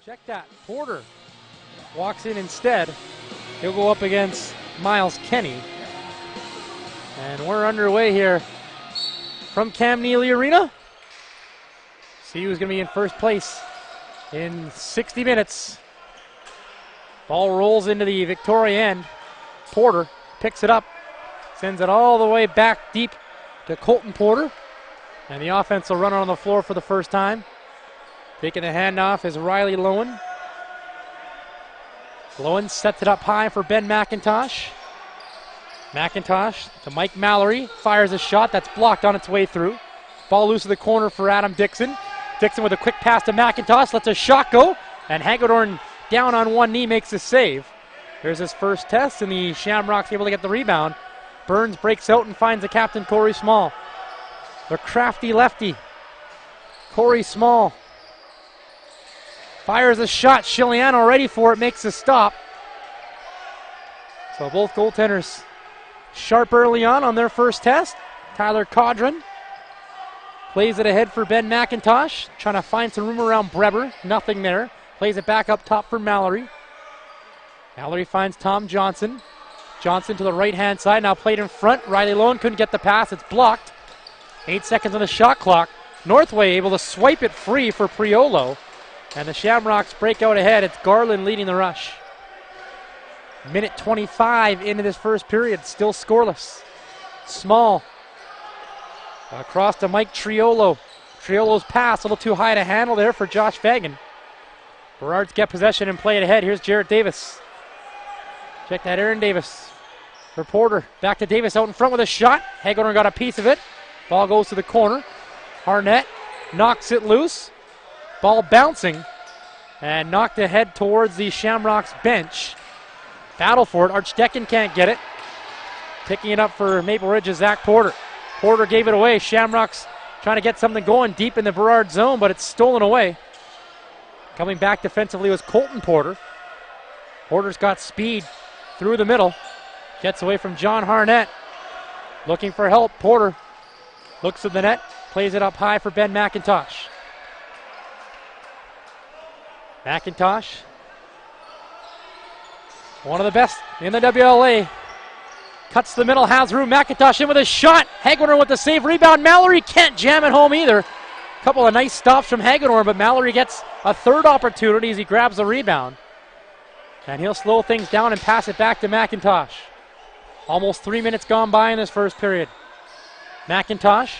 Check that. Porter walks in instead. He'll go up against Miles Kenny. And we're underway here from Cam Neely Arena. See who's going to be in first place in 60 minutes. Ball rolls into the Victoria end. Porter picks it up, sends it all the way back deep to Colton Porter. And the offense will run on the floor for the first time. Taking the handoff is Riley Lowen. Lowen sets it up high for Ben McIntosh. McIntosh to Mike Mallory. Fires a shot that's blocked on its way through. Ball loose to the corner for Adam Dixon. Dixon with a quick pass to McIntosh. Lets a shot go. And Hagedorn down on one knee makes a save. There's his first test, and the Shamrocks able to get the rebound. Burns breaks out and finds the captain, Corey Small. The crafty lefty, Corey Small. Fires a shot. Shiliano ready for it, makes a stop. So both goaltenders sharp early on their first test. Tyler Caudron plays it ahead for Ben McIntosh, trying to find some room around Breber. Nothing there. Plays it back up top for Mallory. Mallory finds Tom Johnson. Johnson to the right-hand side, now played in front. Riley Lowen couldn't get the pass. It's blocked. 8 seconds on the shot clock. Northway able to swipe it free for Priolo. And the Shamrocks break out ahead. It's Garland leading the rush. Minute 25 into this first period, still scoreless. Small. Across to Mike Triolo. Triolo's pass a little too high to handle there for Josh Fagan. Burrards get possession and play it ahead. Here's Jarrett Davis. Check that, Aaron Davis. For Porter. Back to Davis out in front with a shot. Hagedorn got a piece of it. Ball goes to the corner. Harnett knocks it loose. Ball bouncing and knocked ahead towards the Shamrocks bench. Battle for it. Archdecken can't get it. Picking it up for Maple Ridge is Zach Porter. Porter gave it away. Shamrocks trying to get something going deep in the Burrard zone, but it's stolen away. Coming back defensively was Colton Porter. Porter's got speed through the middle. Gets away from John Harnett. Looking for help. Porter looks at the net. Plays it up high for Ben McIntosh. McIntosh, one of the best in the WLA. Cuts the middle, has room. McIntosh in with a shot. Hagedorn with the save. Rebound. Mallory can't jam it home either. Couple of nice stops from Hagedorn, but Mallory gets a third opportunity as he grabs the rebound. And he'll slow things down and pass it back to McIntosh. Almost 3 minutes gone by in this first period. McIntosh,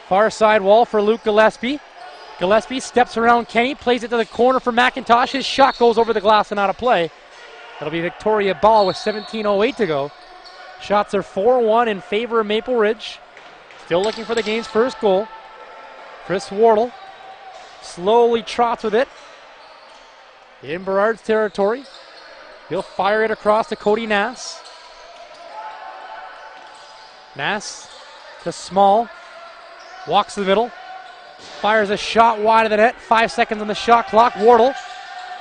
far side wall for Luke Gillespie. Gillespie steps around Kenny, plays it to the corner for McIntosh. His shot goes over the glass and out of play. That'll be Victoria ball with 17:08 to go. Shots are 4-1 in favor of Maple Ridge. Still looking for the game's first goal. Chris Wardle slowly trots with it in Burrard's territory. He'll fire it across to Cody Nass. Nass to Small. Walks to the middle. Fires a shot wide of the net. 5 seconds on the shot clock. Wardle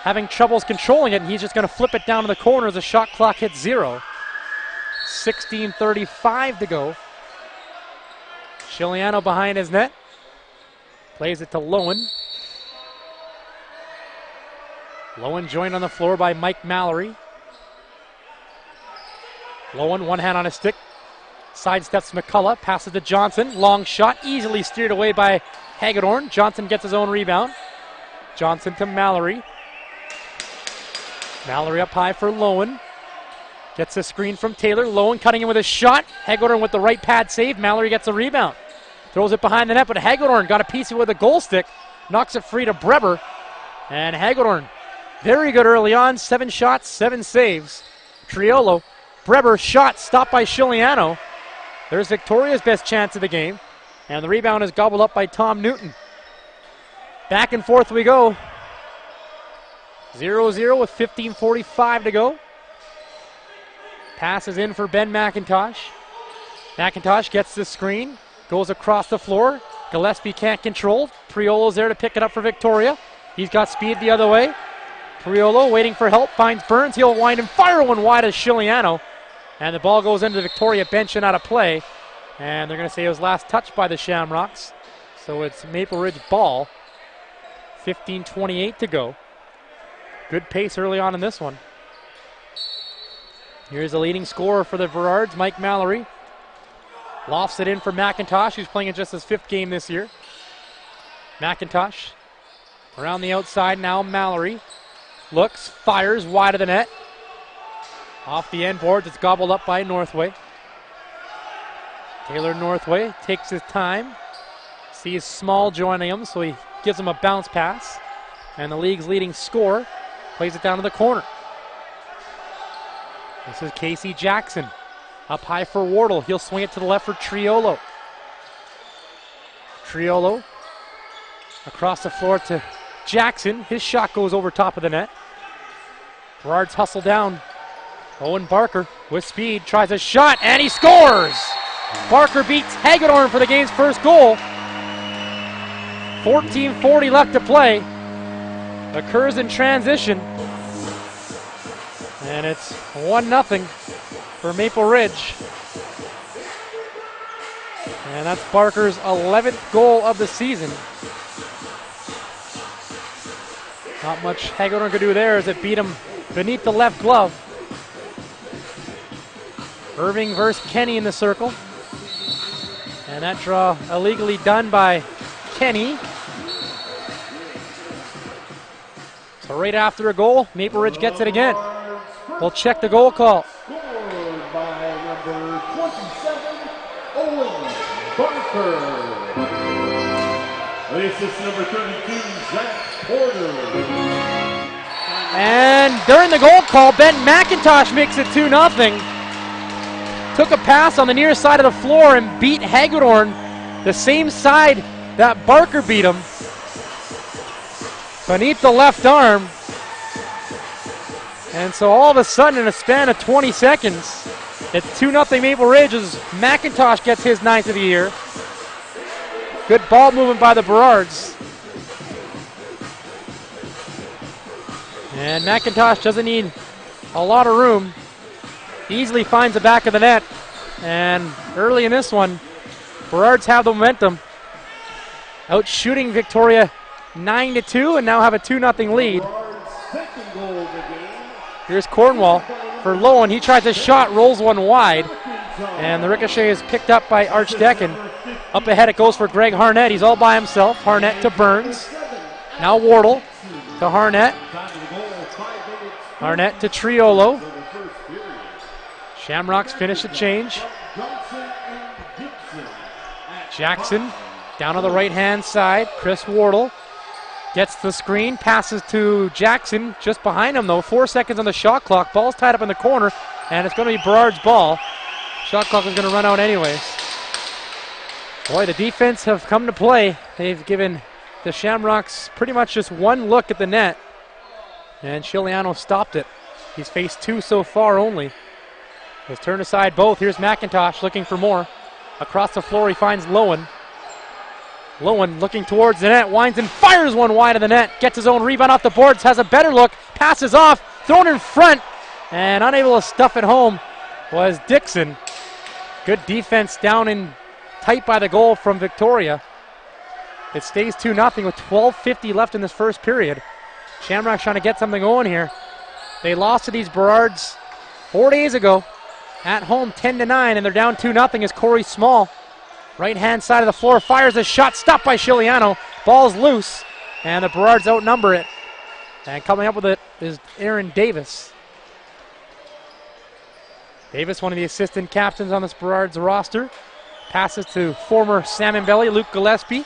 having troubles controlling it, and he's just going to flip it down to the corner as the shot clock hits 0. 16:35 to go. Shiliano behind his net. Plays it to Lowen. Lowen joined on the floor by Mike Mallory. Lowen, one hand on his stick. Sidesteps McCullough. Passes to Johnson. Long shot. Easily steered away by Hagedorn. Johnson gets his own rebound. Johnson to Mallory. Mallory up high for Lowen. Gets a screen from Taylor. Lowen cutting in with a shot. Hagedorn with the right pad save. Mallory gets a rebound. Throws it behind the net, but Hagedorn got a piece of it with a goal stick. Knocks it free to Breber. And Hagedorn, very good early on. 7 shots, 7 saves. Triolo. Breber shot stopped by Shiliano. There's Victoria's best chance of the game. And the rebound is gobbled up by Tom Newton. Back and forth we go. 0-0 with 15:45 to go. Passes in for Ben McIntosh. McIntosh gets the screen. Goes across the floor. Gillespie can't control. Priolo's there to pick it up for Victoria. He's got speed the other way. Priolo waiting for help. Finds Burns. He'll wind and fire one wide as Shiliano. And the ball goes into the Victoria bench and out of play. And they're going to say it was last touched by the Shamrocks. So it's Maple Ridge ball. 15:28 to go. Good pace early on in this one. Here's the leading scorer for the Burrards, Mike Mallory. Lofts it in for McIntosh, who's playing in just his 5th game this year. McIntosh around the outside now. Mallory looks, fires wide of the net. Off the end boards, it's gobbled up by Northway. Taylor Northway takes his time. Sees Small joining him, so he gives him a bounce pass. And the league's leading scorer plays it down to the corner. This is Casey Jackson. Up high for Wardle. He'll swing it to the left for Triolo. Triolo across the floor to Jackson. His shot goes over top of the net. Burrards hustle down. Owen Barker with speed tries a shot and he scores! Barker beats Hagedorn for the game's first goal. 14:40 left to play. Occurs in transition. And it's 1-0 for Maple Ridge. And that's Barker's 11th goal of the season. Not much Hagedorn could do there as it beat him beneath the left glove. Irving versus Kenny in the circle. And that draw illegally done by Kenny. So right after a goal, Maple Ridge gets it again. We'll check the goal call. Scored by number 27, Owen Barker. Assist number 32, Zach Porter. And during the goal call, Ben McIntosh makes it 2-0. Took a pass on the near side of the floor and beat Hagedorn the same side that Barker beat him. Beneath the left arm. And so all of a sudden, in a span of 20 seconds, it's 2-0 Maple Ridge as McIntosh gets his 9th of the year. Good ball movement by the Burrards. And McIntosh doesn't need a lot of room. Easily finds the back of the net. And early in this one, Burrards have the momentum. Out shooting Victoria 9-2 and now have a 2-0 lead. Here's Cornwall for Lowen. He tries a shot, rolls one wide. And the ricochet is picked up by Archdecken. Up ahead it goes for Greg Harnett. He's all by himself. Harnett to Burns. Now Wardle to Harnett. Harnett to Triolo. Shamrocks finish the change. Jackson down on the right-hand side. Chris Wardle gets the screen, passes to Jackson. Just behind him, though. 4 seconds on the shot clock. Ball's tied up in the corner, and it's going to be Burrard's ball. Shot clock is going to run out anyways. Boy, the defense have come to play. They've given the Shamrocks pretty much just one look at the net, and Chiliano stopped it. He's faced 2 so far only. He's turned aside both. Here's McIntosh looking for more. Across the floor, he finds Lowen. Lowen looking towards the net, winds and fires one wide of the net. Gets his own rebound off the boards, has a better look, passes off, thrown in front, and unable to stuff it home was Dixon. Good defense down in tight by the goal from Victoria. It stays 2-0 with 12:50 left in this first period. Shamrock's trying to get something going here. They lost to these Burrards 4 days ago at home 10-9, and they're down 2-0 as Corey Small, right-hand side of the floor, fires a shot, stopped by Chiliano. Ball's loose, and the Burrards outnumber it. And coming up with it is Aaron Davis. Davis, one of the assistant captains on this Burrards roster. Passes to former Salmon Belly, Luke Gillespie.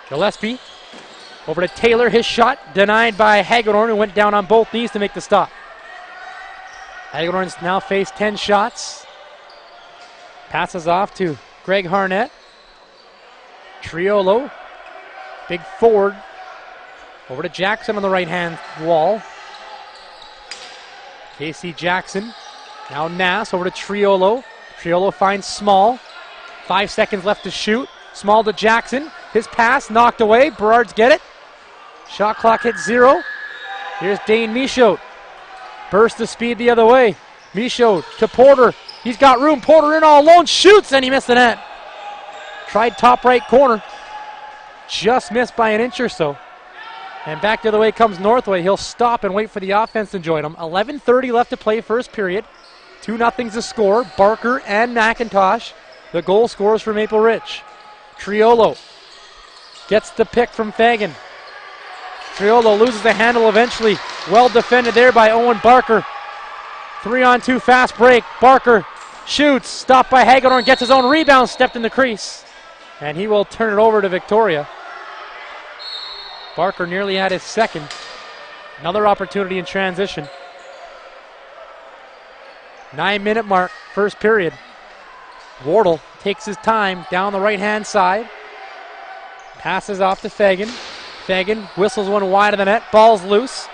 Gillespie over to Taylor, his shot denied by Hagedorn, who went down on both knees to make the stop. Hagedorn's now faced 10 shots. Passes off to Greg Harnett. Triolo, big forward. Over to Jackson on the right-hand wall. Casey Jackson. Now Nass over to Triolo. Triolo finds Small. 5 seconds left to shoot. Small to Jackson. His pass knocked away. Burrards get it. Shot clock hits 0. Here's Dane Michaud. Burst the speed the other way. Michaud to Porter. He's got room. Porter in all alone. Shoots, and he missed the net. Tried top right corner. Just missed by an inch or so. And back the other way comes Northway. He'll stop and wait for the offense to join him. 11:30 left to play first period. 2-0's the score. Barker and McIntosh, the goal scorers for Maple Ridge. Triolo gets the pick from Fagan. Triolo loses the handle eventually. Well defended there by Owen Barker. 3-on-2 fast break. Barker shoots. Stopped by Hagedorn. Gets his own rebound. Stepped in the crease. And he will turn it over to Victoria. Barker nearly had his second. Another opportunity in transition. 9-minute mark, first period. Wardle takes his time down the right-hand side. Passes off to Fagan. Fagan whistles one wide of the net. Ball's loose.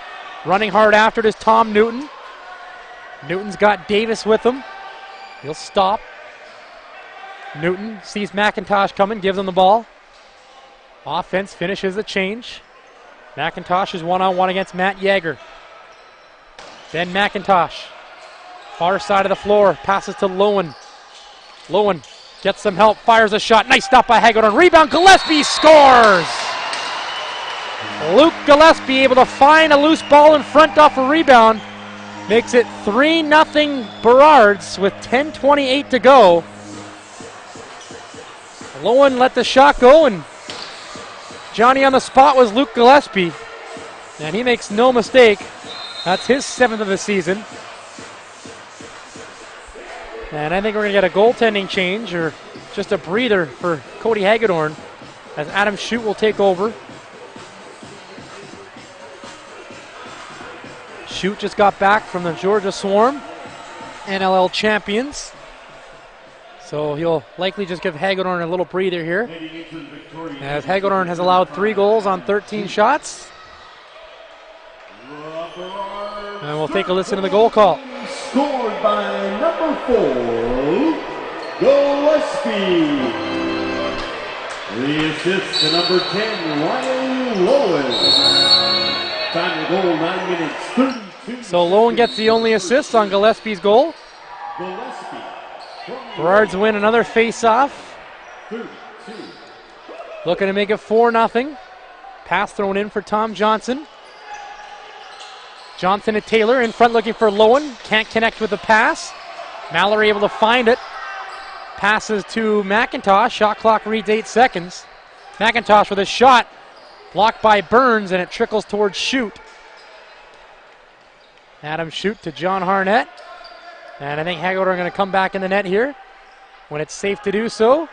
Running hard after it is Tom Newton. Newton's got Davis with him. He'll stop. Newton sees McIntosh coming, gives him the ball. Offense finishes the change. McIntosh is one-on-one against Matt Yeager. Then McIntosh, far side of the floor, passes to Lowen. Lowen gets some help, fires a shot. Nice stop by Hagedorn. Rebound, Gillespie scores! Luke Gillespie able to find a loose ball in front off a rebound. Makes it 3-0 Burrards with 10:28 to go. Lowen let the shot go, and Johnny on the spot was Luke Gillespie. And he makes no mistake. That's his 7th of the season. And I think we're going to get a goaltending change or just a breather for Cody Hagedorn as Adam Shute will take over. Shute just got back from the Georgia Swarm, NLL champions. So he'll likely just give Hagedorn a little breather here, as Hagedorn has allowed 3 goals on 13 shots. And we'll take a listen to the goal call. Scored by number 4, Gillespie. The assist to number 10, Ryan Lowen. Time to goal, 9 minutes, 32. So Lowen gets the only assist on Gillespie's goal. Gillespie. Burrards win another face-off. 32. Looking to make it 4-0. Pass thrown in for Tom Johnson. Johnson to Taylor in front looking for Lowen. Can't connect with the pass. Mallory able to find it. Passes to McIntosh. Shot clock reads 8 seconds. McIntosh with a shot. Blocked by Burns, and it trickles towards Shute. Adam Shute to John Harnett. And I think Hagedorn are going to come back in the net here when it's safe to do so.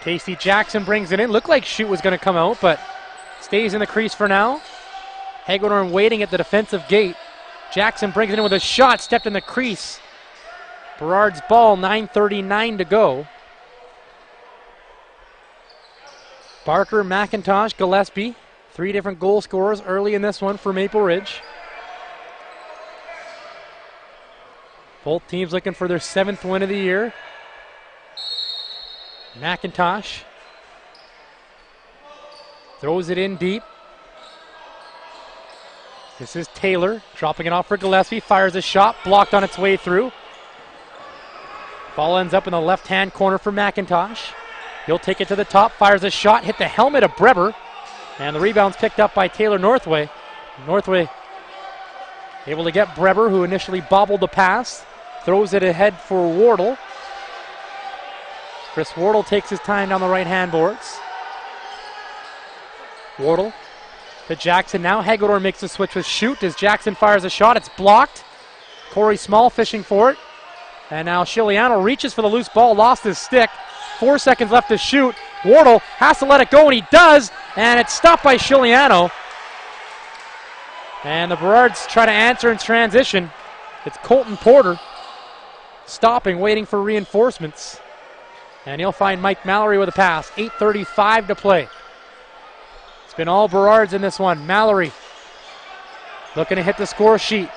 Casey Jackson brings it in. Looked like Shute was going to come out, but stays in the crease for now. Hagedorn waiting at the defensive gate. Jackson brings it in with a shot, stepped in the crease. Burrard's ball, 9:39 to go. Barker, McIntosh, Gillespie. 3 different goal scorers early in this one for Maple Ridge. Both teams looking for their 7th win of the year. McIntosh throws it in deep. This is Taylor dropping it off for Gillespie. Fires a shot, blocked on its way through. Ball ends up in the left-hand corner for McIntosh. He'll take it to the top, fires a shot, hit the helmet of Breber. And the rebound's picked up by Taylor Northway. Northway able to get Breber, who initially bobbled the pass. Throws it ahead for Wardle. Chris Wardle takes his time down the right-hand boards. Wardle to Jackson. Now Hagedorn makes the switch with Shute as Jackson fires a shot. It's blocked. Corey Small fishing for it. And now Shiliano reaches for the loose ball, lost his stick. 4 seconds left to shoot. Wardle has to let it go, and he does. And it's stopped by Shiliano. And the Burrards try to answer in transition. It's Colton Porter stopping, waiting for reinforcements. And he'll find Mike Mallory with a pass. 8:35 to play. It's been all Burrards in this one. Mallory looking to hit the score sheet.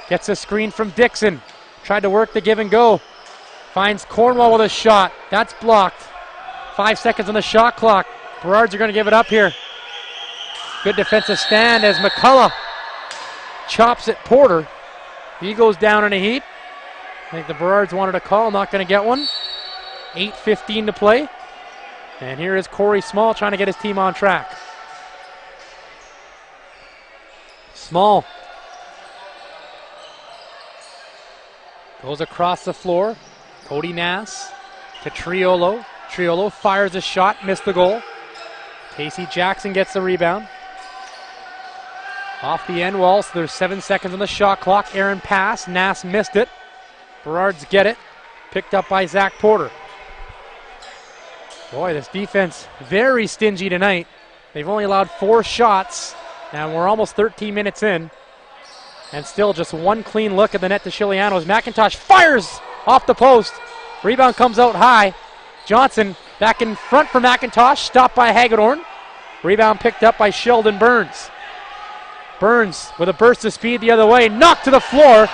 Gets a screen from Dixon. Tried to work the give and go. Finds Cornwall with a shot. That's blocked. 5 seconds on the shot clock. Burrards are going to give it up here. Good defensive stand as McCullough chops at Porter. He goes down in a heap. I think the Burrards wanted a call, not going to get one. 8:15 to play. And here is Corey Small trying to get his team on track. Small goes across the floor. Cody Nass to Triolo. Triolo fires a shot, missed the goal. Casey Jackson gets the rebound. Off the end wall, so there's 7 seconds on the shot clock. Aaron pass, Nass missed it. Burrards get it, picked up by Zach Porter. Boy, this defense very stingy tonight. They've only allowed 4 shots, and we're almost 13 minutes in. And still just one clean look at the net to Chilianos. McIntosh fires off the post. Rebound comes out high. Johnson back in front for McIntosh, stopped by Hagedorn. Rebound picked up by Sheldon Burns. Burns with a burst of speed the other way, knocked to the floor.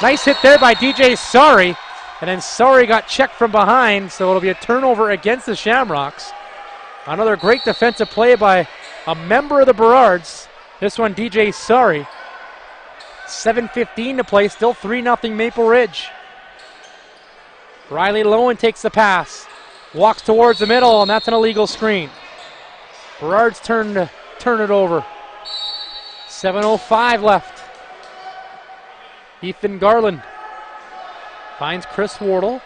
Nice hit there by DJ Sari. And then Sari got checked from behind, so it'll be a turnover against the Shamrocks. Another great defensive play by a member of the Burrards. This one, DJ Sari. 7:15 to play, still 3-0 Maple Ridge. Riley Lowen takes the pass, walks towards the middle, and that's an illegal screen. Burrard's turn to turn it over. 7:05 left. Ethan Garland finds Chris Wardle.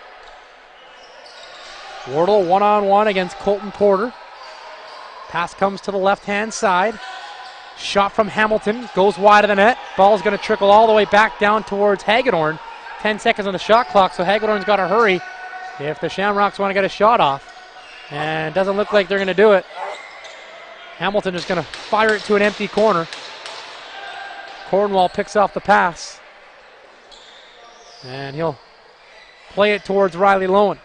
Wardle one-on-one against Colton Porter. Pass comes to the left-hand side. Shot from Hamilton, goes wide of the net. Ball's going to trickle all the way back down towards Hagedorn. 10 seconds on the shot clock, so Hagedorn's got to hurry if the Shamrocks want to get a shot off. And it doesn't look like they're going to do it. Hamilton is going to fire it to an empty corner. Cornwall picks off the pass. And he'll play it towards Riley Lowen.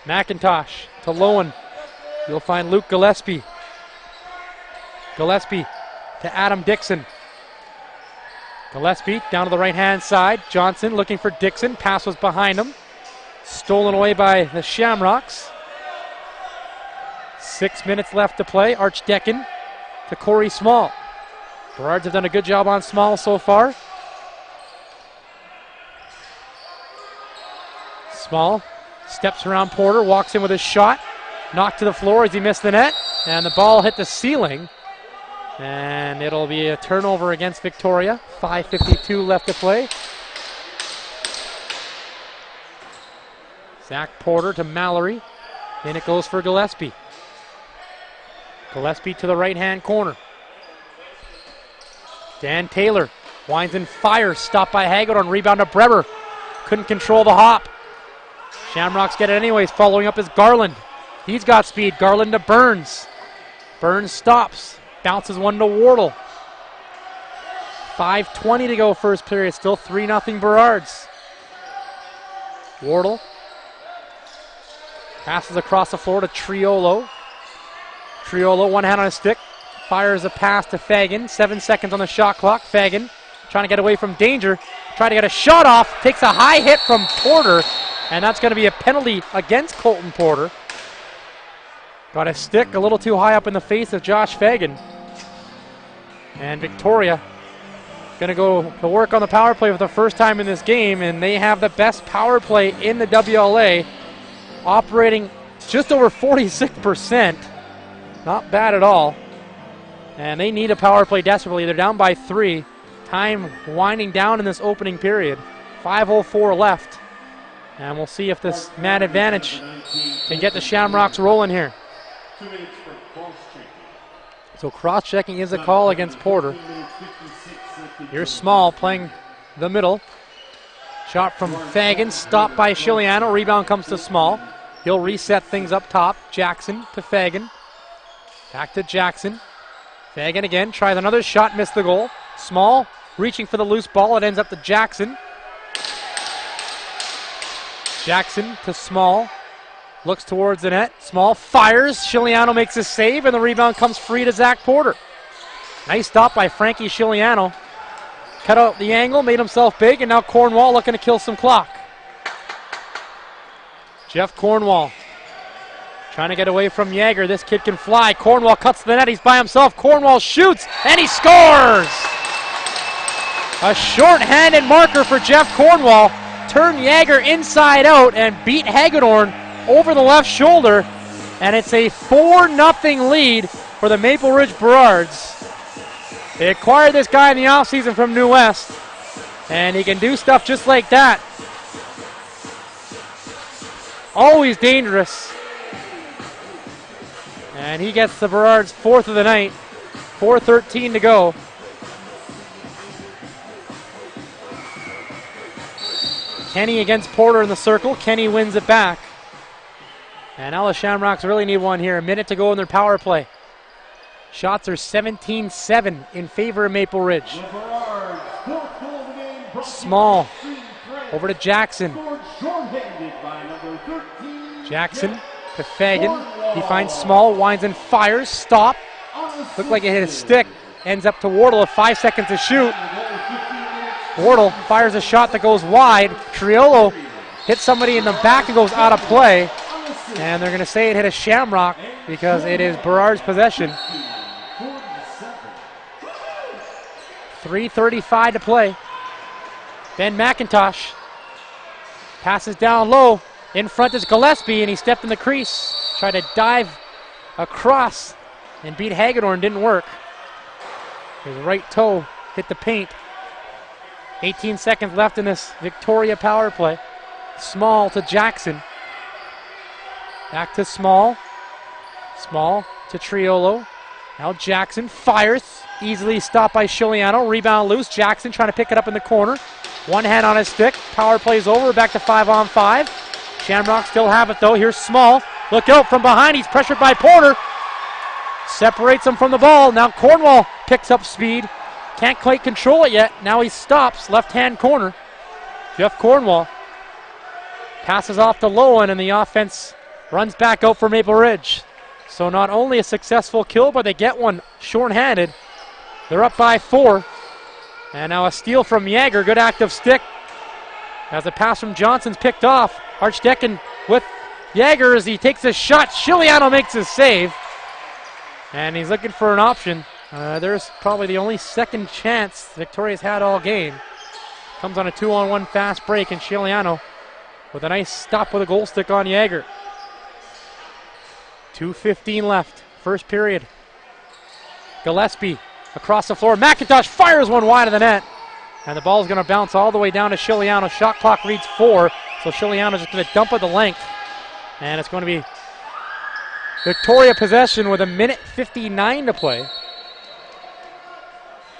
McIntosh to Lowen. You'll find Luke Gillespie. Gillespie to Adam Dixon. Gillespie down to the right-hand side. Johnson looking for Dixon. Pass was behind him. Stolen away by the Shamrocks. 6 minutes left to play. Archdecken to Corey Small. Burrards have done a good job on Small so far. Small steps around Porter, walks in with his shot. Knocked to the floor as he missed the net. And the ball hit the ceiling. And it'll be a turnover against Victoria. 5:52 left to play. Zach Porter to Mallory. And it goes for Gillespie. Gillespie to the right-hand corner. Dan Taylor winds and fires. Stopped by Hagedorn. Rebound to Breber. Couldn't control the hop. Shamrocks get it anyways. Following up is Garland. He's got speed. Garland to Burns. Burns stops. Bounces one to Wardle. 5:20 to go first period. Still 3-0 Burrards. Wardle passes across the floor to Triolo. Triolo, one hand on his stick. Fires a pass to Fagan. 7 seconds on the shot clock. Fagan trying to get away from danger. Trying to get a shot off. Takes a high hit from Porter. And that's going to be a penalty against Colton Porter. Got a stick a little too high up in the face of Josh Fagan. And Victoria going to go to work on the power play for the first time in this game, and they have the best power play in the WLA, operating just over 46%. Not bad at all. And they need a power play desperately. They're down by 3. Time winding down in this opening period. 5:04 left. And we'll see if this man advantage can get the Shamrocks rolling here. 2 minutes for cross-checking. So cross-checking is a call against Porter. Here's Small playing the middle. Shot from Fagan, stopped by Chiliano. Rebound comes to Small. He'll reset things up top. Jackson to Fagan. Back to Jackson. Fagan again, tries another shot, missed the goal. Small reaching for the loose ball. It ends up to Jackson. Jackson to Small. Looks towards the net. Small fires. Chiliano makes a save, and the rebound comes free to Zach Porter. Nice stop by Frankie Chiliano. Cut out the angle, made himself big, and now Cornwall looking to kill some clock. Jeff Cornwall trying to get away from Yager. This kid can fly. Cornwall cuts the net. He's by himself. Cornwall shoots, and he scores! A short-handed marker for Jeff Cornwall. Turned Yager inside out and beat Hagedorn over the left shoulder. And it's a 4-0 lead for the Maple Ridge Burrards. They acquired this guy in the offseason from New West, and he can do stuff just like that. Always dangerous. And he gets the Burrards 4th of the night. 4:13 to go. Kenny against Porter in the circle. Kenny wins it back. And now the Shamrocks really need one here. A minute to go in their power play. Shots are 17-7 in favor of Maple Ridge. Small. Over to Jackson. Jackson to Fagan. He finds Small, winds and fires. Stop. Looked like it hit a stick. Ends up to Wardle with 5 seconds to shoot. Wardle fires a shot that goes wide. Triolo hits somebody in the back and goes out of play. And they're going to say it hit a Shamrock because it is Burrard's possession. 3:35 to play. Ben McIntosh passes down low. In front is Gillespie, and he stepped in the crease. Tried to dive across and beat Hagedorn. Didn't work. His right toe hit the paint. 18 seconds left in this Victoria power play. Small to Jackson. Back to Small. Small to Triolo. Now Jackson fires. Easily stopped by Chiliano. Rebound loose. Jackson trying to pick it up in the corner. One hand on his stick. Power plays over. Back to 5-on-5. Shamrock still have it though. Here's Small. Look out from behind. He's pressured by Porter. Separates him from the ball. Now Cornwall picks up speed. Can't quite control it yet. Now he stops. Left-hand corner. Jeff Cornwall passes off to Lowen, and the offense runs back out for Maple Ridge. So not only a successful kill, but they get one short-handed. They're up by 4. And now a steal from Yager. Good active stick. As a pass from Johnson's picked off. Archdecken with Yager as he takes a shot. Chiliano makes his save. And he's looking for an option. There's probably the only second chance Victoria's had all game. Comes on a 2-on-1 fast break, and Chiliano with a nice stop with a goal stick on Yager. 2:15 left, first period. Gillespie across the floor. McIntosh fires one wide of the net. And the ball is going to bounce all the way down to Chiliano. Shot clock reads 4, so Chiliano's just going to dump it the length. And it's going to be Victoria possession with 1:59 to play.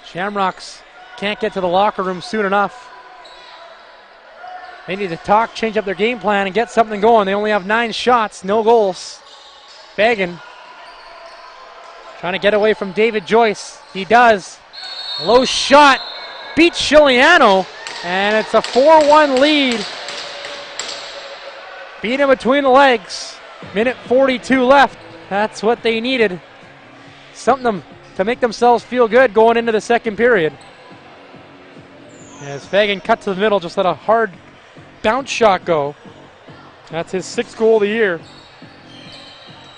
Shamrocks can't get to the locker room soon enough. They need to talk, change up their game plan, and get something going. They only have 9 shots, no goals. Fagan trying to get away from David Joyce. He does. Low shot. Beats Chiliano, and it's a 4-1 lead. Beat him between the legs. 1:42 left. That's what they needed. Something to make themselves feel good going into the second period. As Fagan cut to the middle, just let a hard bounce shot go. That's his 6th goal of the year.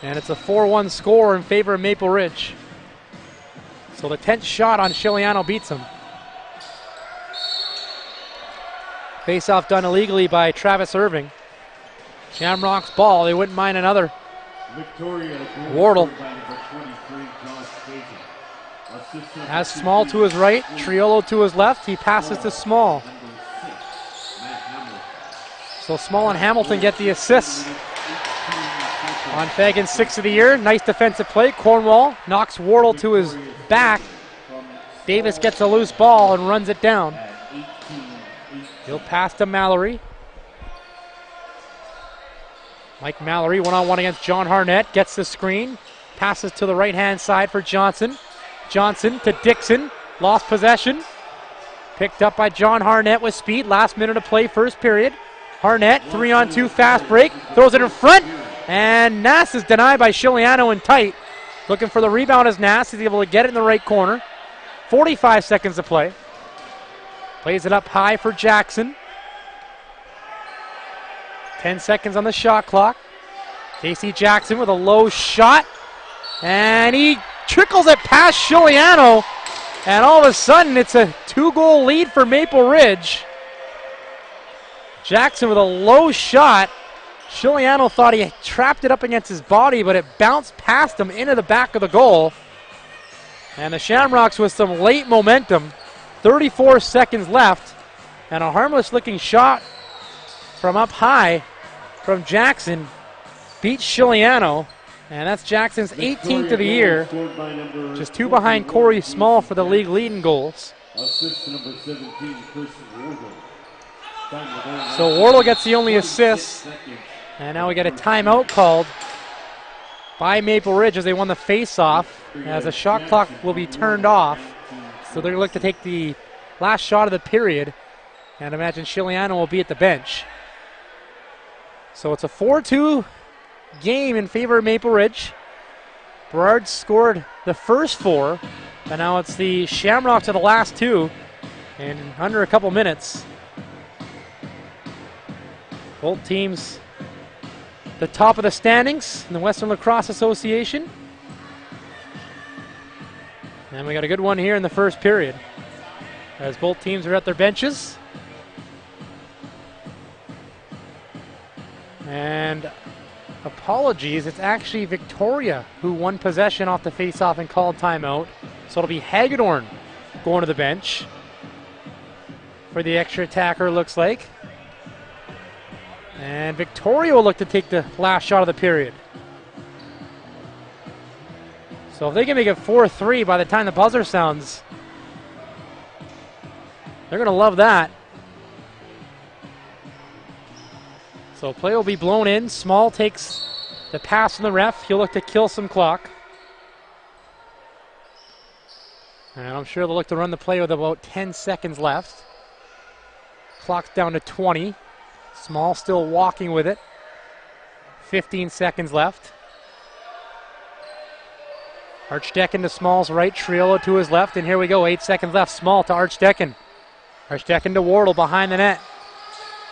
And it's a 4-1 score in favor of Maple Ridge. So the 10th shot on Chiliano beats him. Face-off done illegally by Travis Irving. Shamrock's ball. They wouldn't mind another. Wardle has Small to his right, Triolo to his left. He passes to Small. So Small and Hamilton get the assists on Fagan's 6th of the year. Nice defensive play. Cornwall knocks Wardle to his back. Davis gets a loose ball and runs it down. He'll pass to Mallory. Mike Mallory, one-on-one against John Harnett, gets the screen. Passes to the right-hand side for Johnson. Johnson to Dixon, lost possession. Picked up by John Harnett with speed. Last minute of play, first period. Harnett, 3-on-2 fast break, throws it in front, and Nass is denied by Chiliano in tight. Looking for the rebound as Nass is able to get it in the right corner. 45 seconds to play. Plays it up high for Jackson. 10 seconds on the shot clock. Casey Jackson with a low shot. And he trickles it past Chiliano. And all of a sudden, it's a 2-goal lead for Maple Ridge. Jackson with a low shot. Chiliano thought he trapped it up against his body, but it bounced past him into the back of the goal. And the Shamrocks with some late momentum, 34 seconds left, and a harmless-looking shot from up high from Jackson beats Chiliano, and that's Jackson's 18th of the year, just 2 behind Corey Small for the league lead in goals. Assist number 17, So Wardle gets the only assist, and now we get a timeout called by Maple Ridge as they won the face-off, as the shot clock will be turned off. So they're going to look to take the last shot of the period, and imagine Chiliano will be at the bench. So it's a 4-2 game in favor of Maple Ridge. Burrards scored the first 4, and now it's the Shamrocks of the last 2 in under a couple minutes. Both teams the top of the standings in the Western Lacrosse Association. And we got a good one here in the first period as both teams are at their benches. And apologies, it's actually Victoria who won possession off the face-off and called timeout. So it'll be Hagedorn going to the bench for the extra attacker, looks like. And Victoria will look to take the last shot of the period. So if they can make it 4-3 by the time the buzzer sounds, they're going to love that. So play will be blown in. Small takes the pass from the ref. He'll look to kill some clock. And I'm sure they'll look to run the play with about 10 seconds left. Clock's down to 20. Small still walking with it. 15 seconds left. Archdecken to Small's right, Triolo to his left, and here we go, 8 seconds left. Small to Archdecken. Archdecken to Wardle behind the net.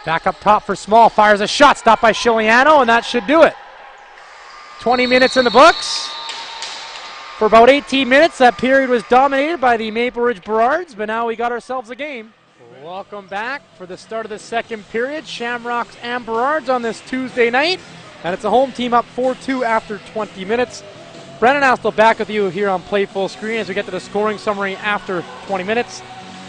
Back up top for Small, fires a shot, stopped by Chiliano, and that should do it. 20 minutes in the books. For about 18 minutes, that period was dominated by the Maple Ridge Burrards, but now we got ourselves a game. Welcome back for the start of the second period. Shamrocks and Burrards on this Tuesday night, and it's a home team up 4-2 after 20 minutes. Brennan Astle back with you here on Play Full Screen as we get to the scoring summary after 20 minutes.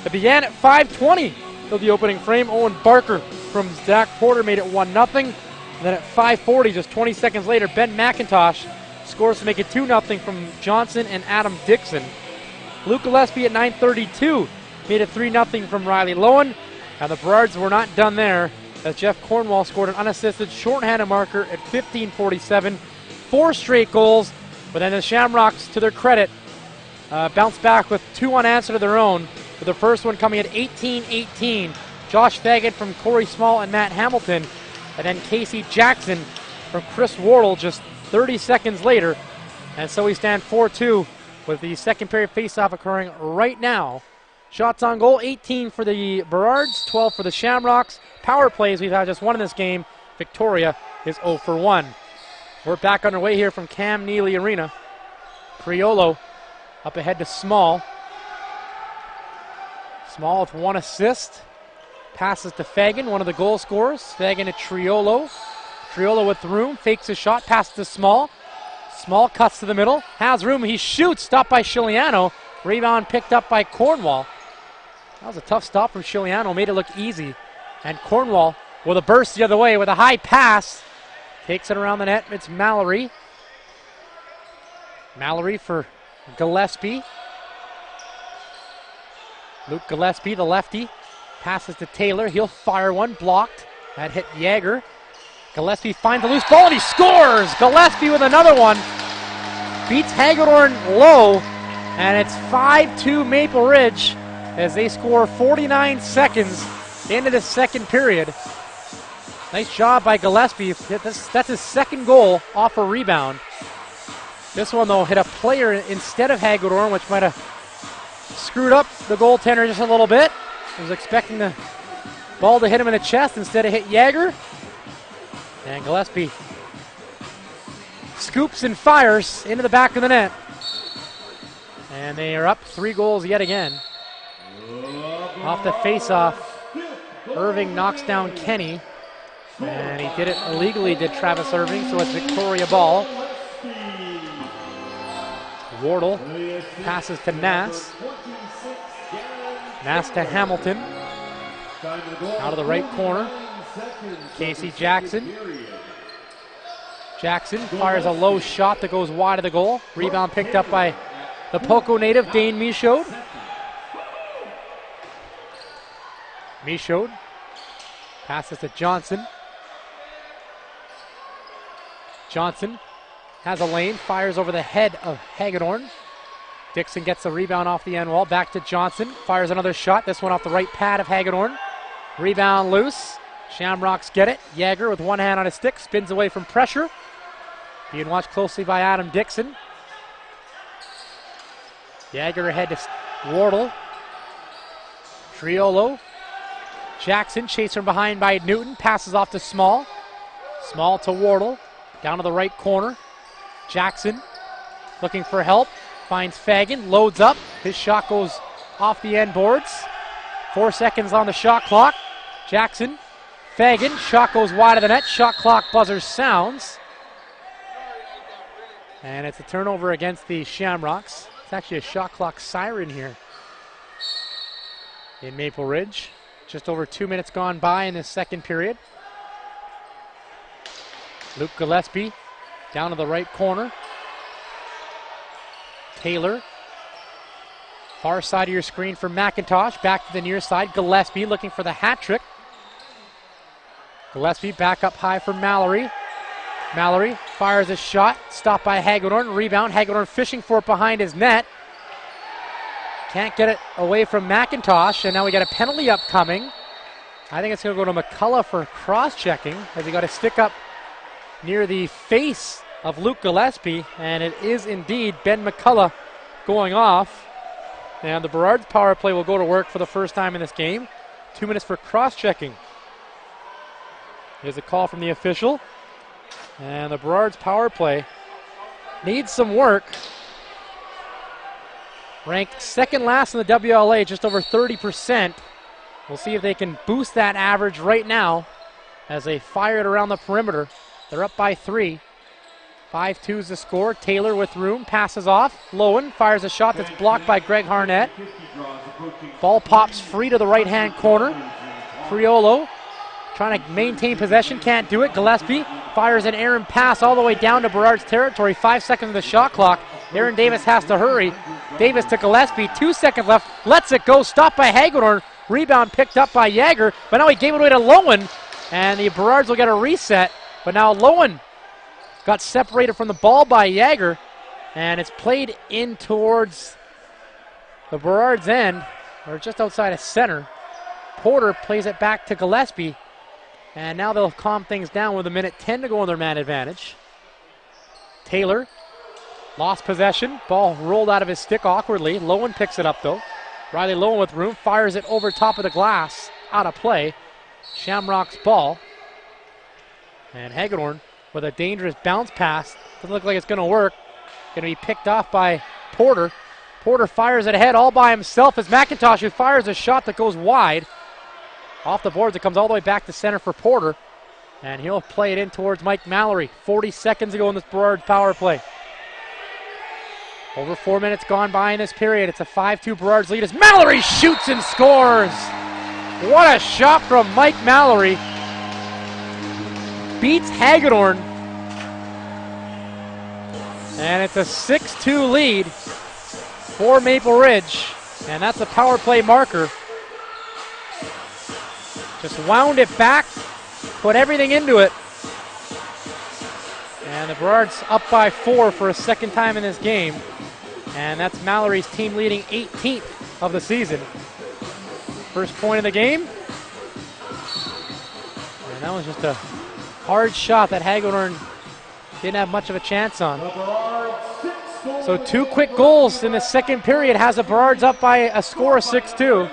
It began at 5:20 till the opening frame. Owen Barker from Zach Porter made it 1-0. And then at 5:40, just 20 seconds later, Ben McIntosh scores to make it 2-0 from Johnson and Adam Dixon. Luke Gillespie at 9:32 made it 3-0 from Riley Lowen. And the Burrards were not done there as Jeff Cornwall scored an unassisted shorthanded marker at 15:47. 4 straight goals, but then the Shamrocks, to their credit, bounced back with 2 unanswered of their own, with the first one coming at 18-18. Josh Fagan from Corey Small and Matt Hamilton, and then Casey Jackson from Chris Wardle just 30 seconds later. And so we stand 4-2 with the second period faceoff occurring right now. Shots on goal, 18 for the Burrards, 12 for the Shamrocks. Power plays, we've had just one in this game. Victoria is 0 for 1. We're back underway here from Cam Neely Arena. Triolo up ahead to Small. Small with 1 assist. Passes to Fagan, one of the goal scorers. Fagan to Triolo. Triolo with room, fakes his shot, passes to Small. Small cuts to the middle, has room, he shoots, stopped by Chiliano. Rebound picked up by Cornwall. That was a tough stop from Chiliano, made it look easy. And Cornwall with a burst the other way with a high pass. Takes it around the net, it's Mallory. Mallory for Gillespie. Luke Gillespie, the lefty, passes to Taylor. He'll fire one, blocked. That hit Yager. Gillespie finds a loose ball and he scores! Gillespie with another one. Beats Hagedorn low, and it's 5-2 Maple Ridge as they score 49 seconds into the second period. Nice job by Gillespie. That's his second goal off a rebound. This one, though, hit a player instead of Hagedorn, which might have screwed up the goaltender just a little bit. He was expecting the ball to hit him in the chest. Instead, it hit Yager. And Gillespie scoops and fires into the back of the net. And they are up 3 goals yet again. Off the face-off, Irving knocks down Kenny. And he did it illegally, did Travis Irving, so it's Victoria ball. Wardle passes to Nass. Nass to Hamilton. Out of the right corner. Casey Jackson. Jackson fires a low shot that goes wide of the goal. Rebound picked up by the Poco native, Dane Michaud. Michaud passes to Johnson. Johnson has a lane, fires over the head of Hagedorn. Dixon gets the rebound off the end wall. Back to Johnson, fires another shot. This one off the right pad of Hagedorn. Rebound loose. Shamrocks get it. Yager with one hand on his stick, spins away from pressure. Being watched closely by Adam Dixon. Yager ahead to Wardle. Triolo. Jackson chased from behind by Newton. Passes off to Small. Small to Wardle. Down to the right corner. Jackson looking for help. Finds Fagan. Loads up. His shot goes off the end boards. 4 seconds on the shot clock. Jackson. Fagan. Shot goes wide of the net. Shot clock buzzer sounds. And it's a turnover against the Shamrocks. It's actually a shot clock siren here in Maple Ridge. Just over 2 minutes gone by in this second period. Luke Gillespie down to the right corner. Taylor. Far side of your screen for McIntosh. Back to the near side. Gillespie looking for the hat trick. Gillespie back up high for Mallory. Mallory fires a shot. Stopped by Hagedorn. Rebound. Hagedorn fishing for it behind his net. Can't get it away from McIntosh. And now we got a penalty upcoming. I think it's going to go to McCullough for cross-checking as he got a stick up near the face of Luke Gillespie. And it is indeed Ben McCullough going off. And the Burrards power play will go to work for the first time in this game. 2 minutes for cross-checking. Here's a call from the official. And the Burrards power play needs some work. Ranked second last in the WLA, just over 30%. We'll see if they can boost that average right now as they fire it around the perimeter. They're up by 3. 5-2 is the score. Taylor with room, passes off. Lowen fires a shot that's blocked by Greg Harnett. Ball pops free to the right-hand corner. Triolo trying to maintain possession, can't do it. Gillespie fires an errant pass all the way down to Burrards territory. 5 seconds of the shot clock. Aaron Davis has to hurry. Davis to Gillespie, 2 seconds left. Lets it go, stopped by Hagedorn. Rebound picked up by Yager, but now he gave it away to Lowen. And the Burrards will get a reset. But now Lowen got separated from the ball by Yager. And it's played in towards the Burrards end, or just outside of center. Porter plays it back to Gillespie. And now they'll calm things down with 1:10 to go on their man advantage. Taylor lost possession. Ball rolled out of his stick awkwardly. Lowen picks it up though. Riley Lowen with room. Fires it over top of the glass. Out of play. Shamrock's ball. And Hagedorn with a dangerous bounce pass. Doesn't look like it's going to work. Going to be picked off by Porter. Porter fires it ahead all by himself as McIntosh, who fires a shot that goes wide. Off the boards, it comes all the way back to center for Porter. And he'll play it in towards Mike Mallory. 40 seconds ago in this Burrards power play. Over 4 minutes gone by in this period. It's a 5-2 Burrards lead as Mallory shoots and scores. What a shot from Mike Mallory. Beats Hagedorn. And it's a 6-2 lead for Maple Ridge. And that's a power play marker. Just wound it back, put everything into it. And the Burrards up by 4 for a second time in this game. And that's Mallory's team leading 18th of the season. First point of the game. And that was just a hard shot that Hagedorn didn't have much of a chance on. So 2 quick goals in the second period has the Burrards up by a score of 6-2.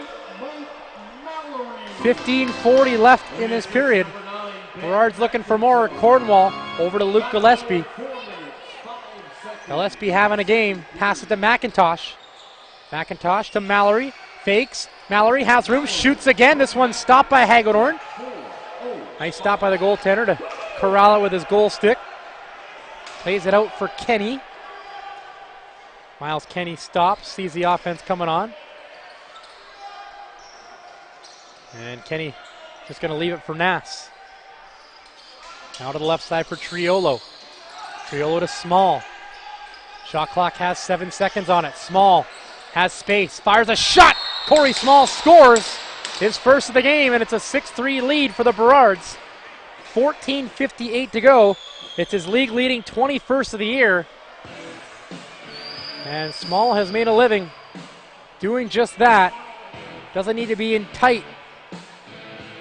15:40 left in this period. Burrards looking for more. Cornwall over to Luke Gillespie. Gillespie having a game. Pass it to McIntosh. McIntosh to Mallory. Fakes. Mallory has room. Shoots again. This one's stopped by Hagedorn. Nice stop by the goaltender to corral it with his goal stick. Plays it out for Kenny. Miles Kenny stops, sees the offense coming on. And Kenny just going to leave it for Nass. Now to the left side for Triolo. Triolo to Small. Shot clock has 7 seconds on it. Small has space, fires a shot. Corey Small scores his first of the game, and it's a 6-3 lead for the Burrards. 14:58 to go. It's his league leading 21st of the year. And Small has made a living doing just that. Doesn't need to be in tight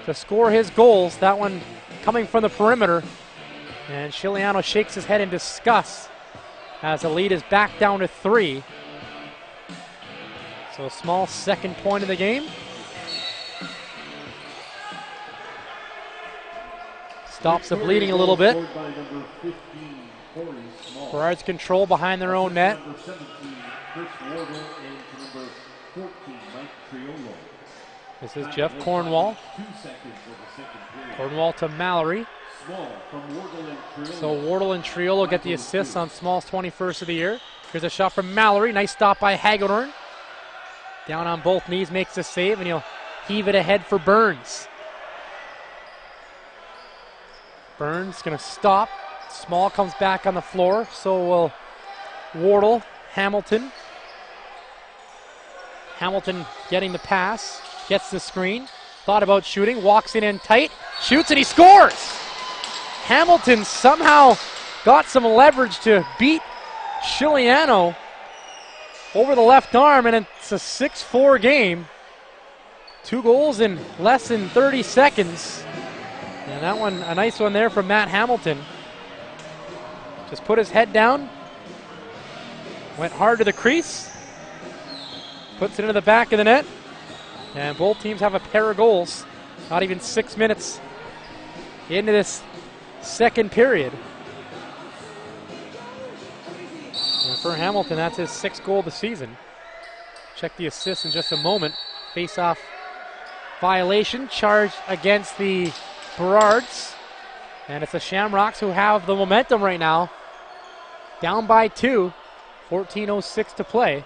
to score his goals. That one coming from the perimeter. And Chiliano shakes his head in disgust as the lead is back down to 3. So Small second point of the game. Stops the bleeding a little bit. Burrards control behind their own net. This is Jeff Cornwall. Cornwall to Mallory. So Wardle and Triolo get the assists on Small's 21st of the year. Here's a shot from Mallory. Nice stop by Hagedorn. Down on both knees, makes the save, and he'll heave it ahead for Burns. Burns going to stop. Small comes back on the floor, so will Wardle. Hamilton. Hamilton getting the pass, gets the screen, thought about shooting, walks in tight, shoots, and he scores! Hamilton somehow got some leverage to beat Chiliano over the left arm, and it's a 6-4 game. 2 goals in less than 30 seconds. And that one, a nice one there from Matt Hamilton. Just put his head down, went hard to the crease, puts it into the back of the net, and both teams have a pair of goals. Not even 6 minutes into this second period. And for Hamilton, that's his 6th goal of the season. Check the assist in just a moment. Face-off violation charged against the Burrards. And it's the Shamrocks who have the momentum right now. Down by 2. 14:06 to play.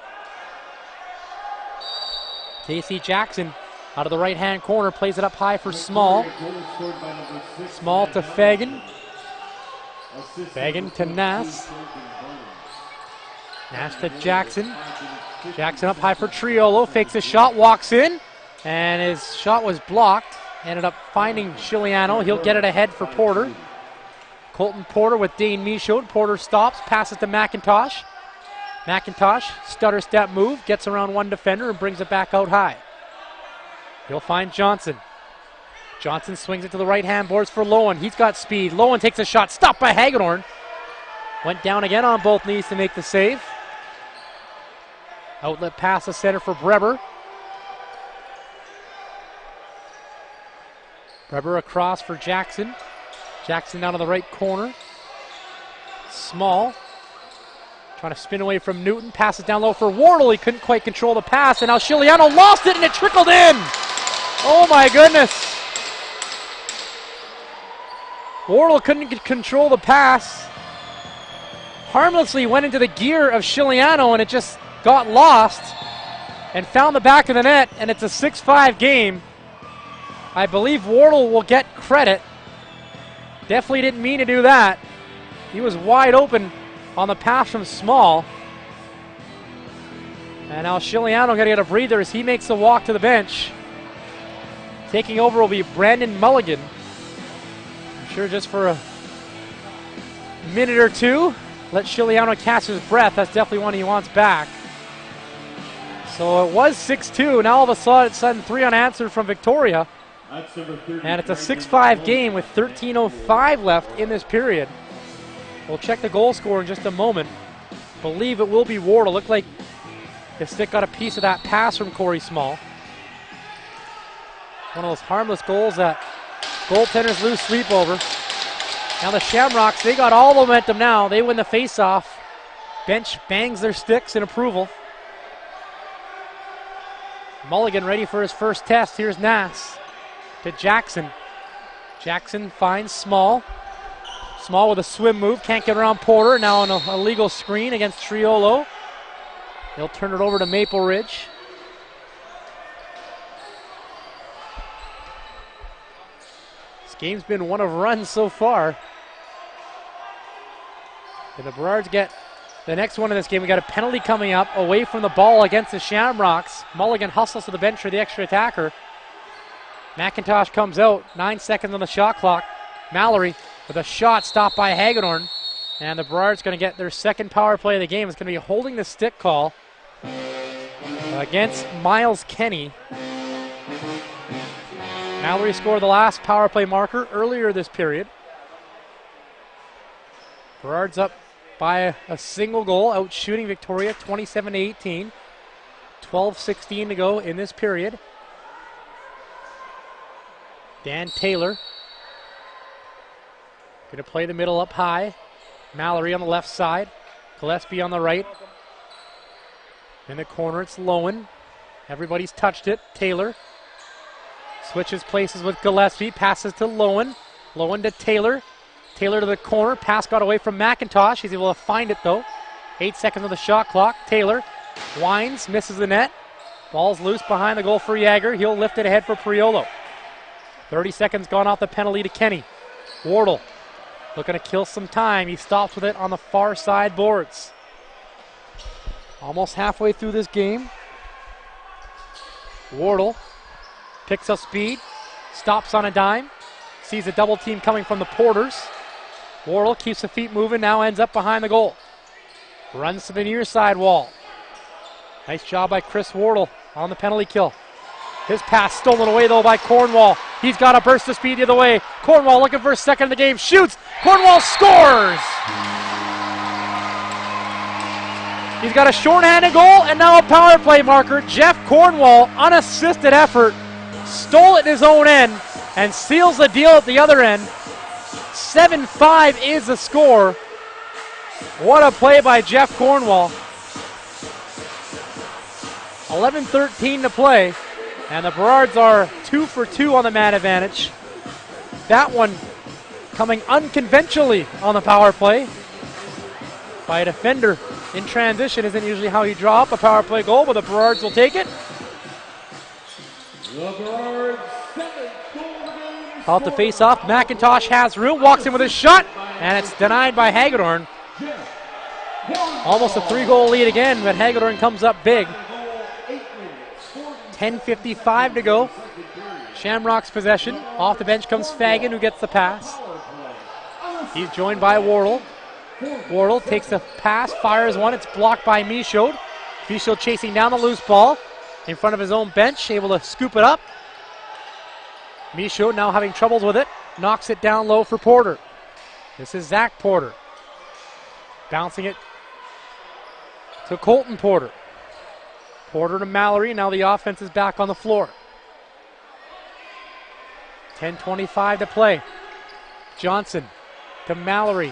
Casey Jackson out of the right-hand corner plays it up high for Small. Small to Fagan. Fagan to Nass. Nash to Jackson. Jackson up high for Triolo. Fakes a shot, walks in, and his shot was blocked. Ended up finding Chiliano. He'll get it ahead for Porter. Colton Porter with Dane Michaud. Porter stops, passes to McIntosh. McIntosh, stutter step move, gets around one defender and brings it back out high. He'll find Johnson. Johnson swings it to the right-hand boards for Lowen. He's got speed. Lowen takes a shot, stopped by Hagedorn. Went down again on both knees to make the save. Outlet pass to center for Breber. Breber across for Jackson. Jackson down to the right corner. Small. Trying to spin away from Newton. Passes down low for Wardle. He couldn't quite control the pass, and now Chiliano lost it, and it trickled in. Oh my goodness. Wardle couldn't control the pass. Harmlessly went into the gear of Chiliano, and it just got lost and found the back of the net, and it's a 6-5 game. I believe Wardle will get credit. Definitely didn't mean to do that. He was wide open on the pass from Small. And now Chiliano got to get a breather as he makes the walk to the bench. Taking over will be Brandon Mulligan. I'm sure just for a minute or two, let Chiliano catch his breath. That's definitely one he wants back. So it was 6-2. Now all of a sudden 3 unanswered from Victoria. And it's a 6-5 game with 13:05 left in this period. We'll check the goal score in just a moment. Believe it will be Wardle. Looked like the stick got a piece of that pass from Corey Small. One of those harmless goals that goaltenders lose sleep over. Now the Shamrocks, they got all the momentum now. They win the face-off. Bench bangs their sticks in approval. Mulligan ready for his first test. Here's Nass to Jackson. Jackson finds Small. Small with a swim move, can't get around Porter. Now on a illegal screen against Triolo. He'll turn it over to Maple Ridge. This game's been one of runs so far. And the Burrards get the next one in this game. We got a penalty coming up away from the ball against the Shamrocks. Mulligan hustles to the bench for the extra attacker. McIntosh comes out, 9 seconds on the shot clock. Mallory with a shot stopped by Hagedorn. And the Burrards going to get their second power play of the game. It's going to be holding the stick call against Miles Kenny. Mallory scored the last power play marker earlier this period. Burrards up by a single goal, out shooting Victoria 27-18. 12:16 to go in this period. Dan Taylor going to play the middle up high. Mallory on the left side. Gillespie on the right. In the corner, it's Lowen. Everybody's touched it. Taylor switches places with Gillespie. Passes to Lowen. Lowen to Taylor. Taylor to the corner. Pass got away from McIntosh. He's able to find it, though. 8 seconds on the shot clock. Taylor winds, misses the net. Ball's loose behind the goal for Jagger. He'll lift it ahead for Priolo. 30 seconds gone off the penalty to Kenny. Wardle looking to kill some time. He stops with it on the far side boards. Almost halfway through this game. Wardle picks up speed, stops on a dime, sees a double team coming from the Porters. Wardle keeps the feet moving, now ends up behind the goal. Runs to the near side wall. Nice job by Chris Wardle on the penalty kill. His pass stolen away, though, by Cornwall. He's got a burst of speed the other way. Cornwall looking for a second in the game. Shoots. Cornwall scores. He's got a shorthanded goal and now a power play marker. Jeff Cornwall, unassisted effort, stole it in his own end and seals the deal at the other end. 7-5 is the score. What a play by Jeff Cornwall. 11:13 to play. And the Burrards are 2 for 2 on the man advantage. That one coming unconventionally on the power play by a defender in transition. Isn't usually how you draw up a power play goal, but the Burrards will take it. The Burrards 7 Off the face-off, McIntosh has room, walks in with a shot, and it's denied by Hagedorn. Almost a 3-goal lead again, but Hagedorn comes up big. 10:55 to go. Shamrock's possession. Off the bench comes Fagan, who gets the pass. He's joined by Wardle. Wardle takes the pass, fires one. It's blocked by Michaud. Michaud chasing down the loose ball in front of his own bench, able to scoop it up. Michaud now having troubles with it. Knocks it down low for Porter. This is Zach Porter. Bouncing it to Colton Porter. Porter to Mallory. Now the offense is back on the floor. 10:25 to play. Johnson to Mallory.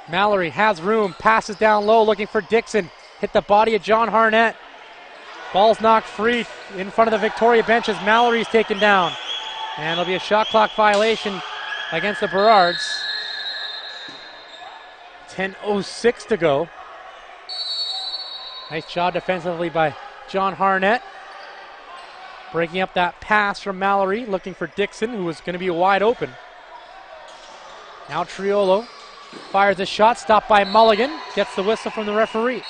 Mallory has room. Passes down low looking for Dixon. Hit the body of John Harnett. Ball's knocked free in front of the Victoria bench as Mallory's taken down. And it'll be a shot clock violation against the Burrards. 10:06 to go. Nice job defensively by John Harnett. Breaking up that pass from Mallory, looking for Dixon, who was going to be wide open. Now Triolo fires a shot, stopped by Mulligan, gets the whistle from the referee.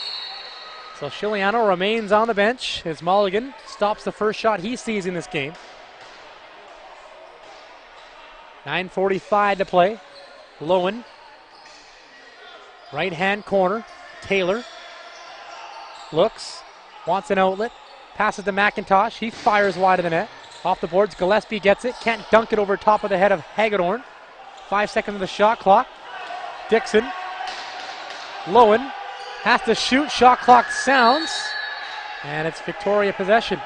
So Chiliano remains on the bench as Mulligan stops the first shot he sees in this game. 9:45 to play. Lowen. Right-hand corner. Taylor. Looks. Wants an outlet. Passes to McIntosh. He fires wide of the net. Off the boards. Gillespie gets it. Can't dunk it over top of the head of Hagedorn. 5 seconds of the shot clock. Dixon. Lowen. Has to shoot. Shot clock sounds. And it's Victoria possession.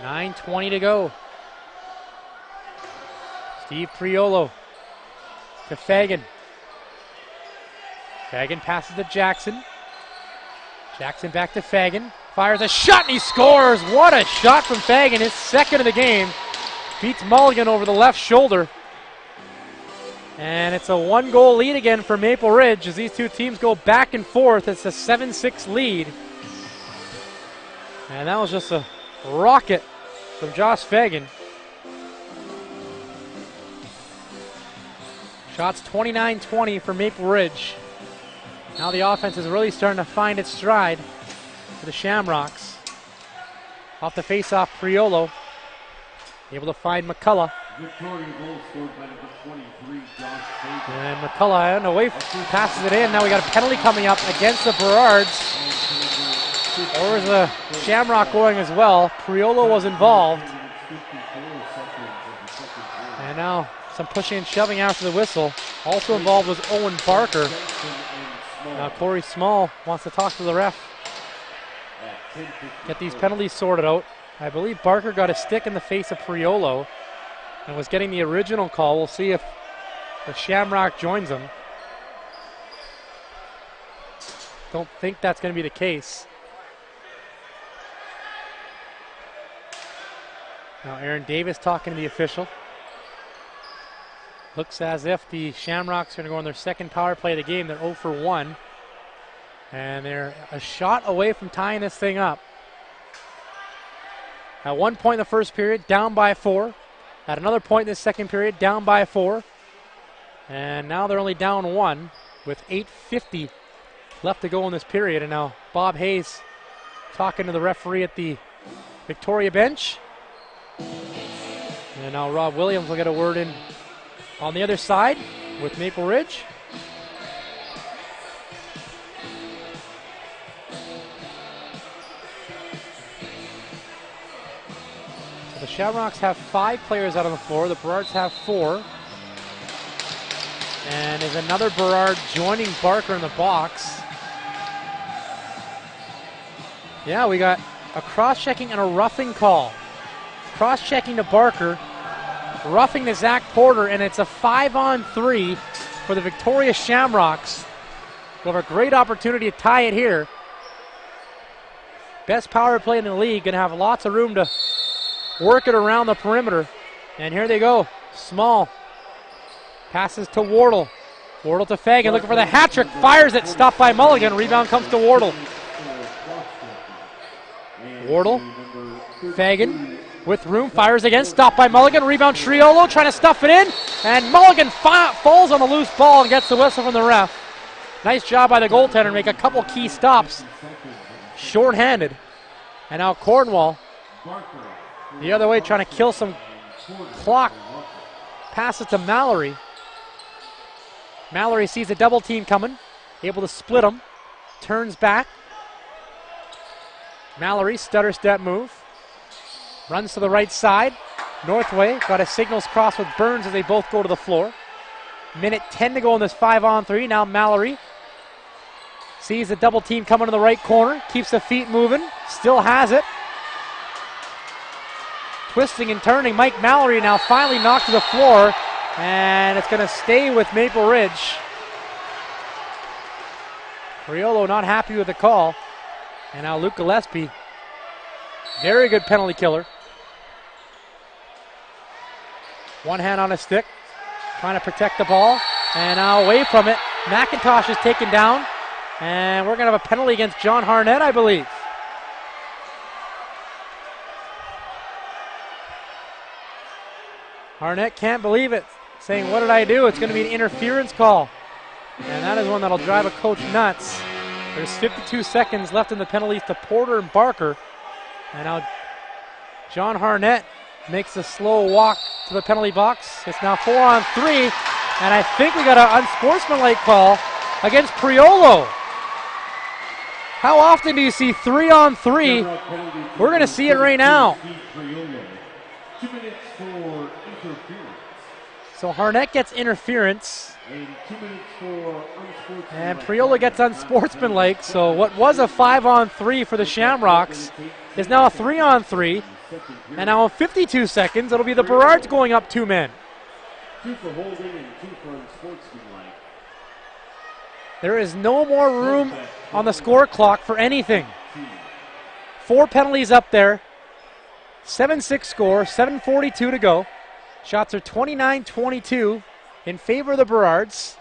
$9:20 to go. Steve Priolo to Fagan. Fagan passes to Jackson. Jackson back to Fagan. fires a shot and he scores. What a shot from Fagan, his second of the game. Beats Mulligan over the left shoulder. And it's a 1-goal lead again for Maple Ridge as these two teams go back and forth. It's a 7-6 lead. And that was just a rocket from Josh Fagan. Shots 29-20 for Maple Ridge. Now the offense is really starting to find its stride for the Shamrocks. Off the face-off, Priolo able to find McCullough. Victoria goal scored by number 23, Josh Fagan. And McCullough, I don't know, passes it in. Now we got a penalty coming up against the Burrards. Or is the Shamrock going as well? Priolo was involved. And now some pushing and shoving after the whistle. Also involved was Owen Barker. Now Corey Small wants to talk to the ref. Get these penalties sorted out. I believe Barker got a stick in the face of Priolo and was getting the original call. We'll see if the Shamrock joins him. Don't think that's going to be the case. Now Aaron Davis talking to the official. Looks as if the Shamrocks are going to go on their second power play of the game. They're 0 for 1. And they're a shot away from tying this thing up. At one point in the first period, down by 4. At another point in the second period, down by 4. And now they're only down 1 with 8:50 left to go in this period. And now Bob Hayes talking to the referee at the Victoria bench. And now Rob Williams will get a word in on the other side with Maple Ridge. So the Shamrocks have 5 players out on the floor. The Burrards have 4. And is another Burrard joining Barker in the box. Yeah, we got a cross-checking and a roughing call. Cross-checking to Barker, roughing to Zach Porter, and it's a 5-on-3 for the Victoria Shamrocks. We'll have a great opportunity to tie it here. Best power play in the league, gonna have lots of room to work it around the perimeter. And here they go, Small passes to Wardle. Wardle to Fagan, looking for the hat trick, fires it, stopped by Mulligan, rebound comes to Wardle. Wardle, Fagan, with room, fires again, stopped by Mulligan, rebound Triolo, trying to stuff it in, and Mulligan falls on the loose ball and gets the whistle from the ref. Nice job by the goaltender to make a couple key stops. Short-handed. And now Cornwall, the other way, trying to kill some clock. Passes to Mallory. Mallory sees a double team coming, able to split them, turns back. Mallory, stutter step move. Runs to the right side. Northway got a signals cross with Burns as they both go to the floor. Minute 10 to go in this 5-on-3. Now Mallory sees the double team coming to the right corner. Keeps the feet moving. Still has it. Twisting and turning. Mike Mallory now finally knocked to the floor. And it's going to stay with Maple Ridge. Priolo not happy with the call. And now Luke Gillespie, very good penalty killer. One hand on a stick, trying to protect the ball. And now away from it, McIntosh is taken down. And we're going to have a penalty against John Harnett, I believe. Harnett can't believe it, saying, what did I do? It's going to be an interference call. And that is one that'll drive a coach nuts. There's 52 seconds left in the penalties to Porter and Barker. And now John Harnett makes a slow walk to the penalty box. It's now 4-on-3. And I think we got an unsportsmanlike call against Priolo. How often do you see 3-on-3? We're going to see it right now. 2 minutes for interference. So Harnett gets interference. And 2 minutes for unsportsmanlike. And Priolo gets unsportsmanlike. So what was a 5-on-3 for the Shamrocks is now a 3-on-3. And now in 52 seconds, it'll be the Burrards going up 2 men. 2 for holding and 2 for unsportsmanlike. There is no more room on the score clock for anything. 4 penalties up there. 7-6 score, 7:42 to go. Shots are 29-22 in favor of the Burrards.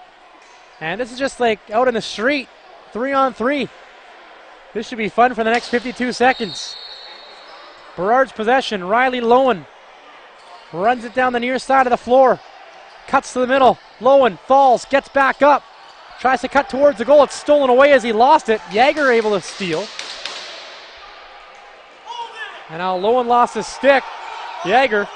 And this is just like out in the street, 3-on-3. This should be fun for the next 52 seconds. Burrards possession, Riley Lowen runs it down the near side of the floor. Cuts to the middle, Lowen falls, gets back up. Tries to cut towards the goal, it's stolen away as he lost it. Yager able to steal. And now Lowen lost his stick. Yager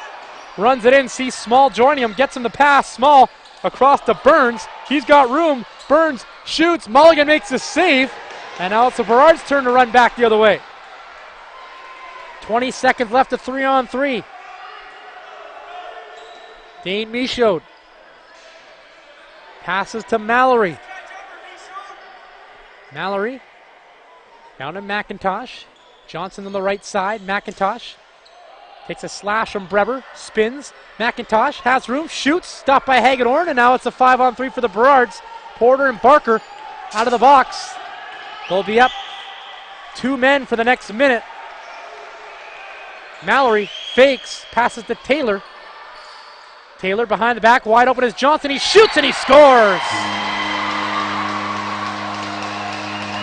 runs it in, sees Small joining him, gets him the pass. Small across to Burns. He's got room. Burns shoots. Mulligan makes the save. And now it's the Burrards' turn to run back the other way. 20 seconds left to 3-on-3. Dane Michaud passes to Mallory. Mallory down to McIntosh. Johnson on the right side. McIntosh takes a slash from Breber. Spins. McIntosh has room. Shoots. Stopped by Hagedorn. And now it's a 5-on-3 for the Burrards. Porter and Barker out of the box. They'll be up 2 men for the next minute. Mallory fakes. Passes to Taylor. Taylor behind the back. Wide open is Johnson. He shoots and he scores.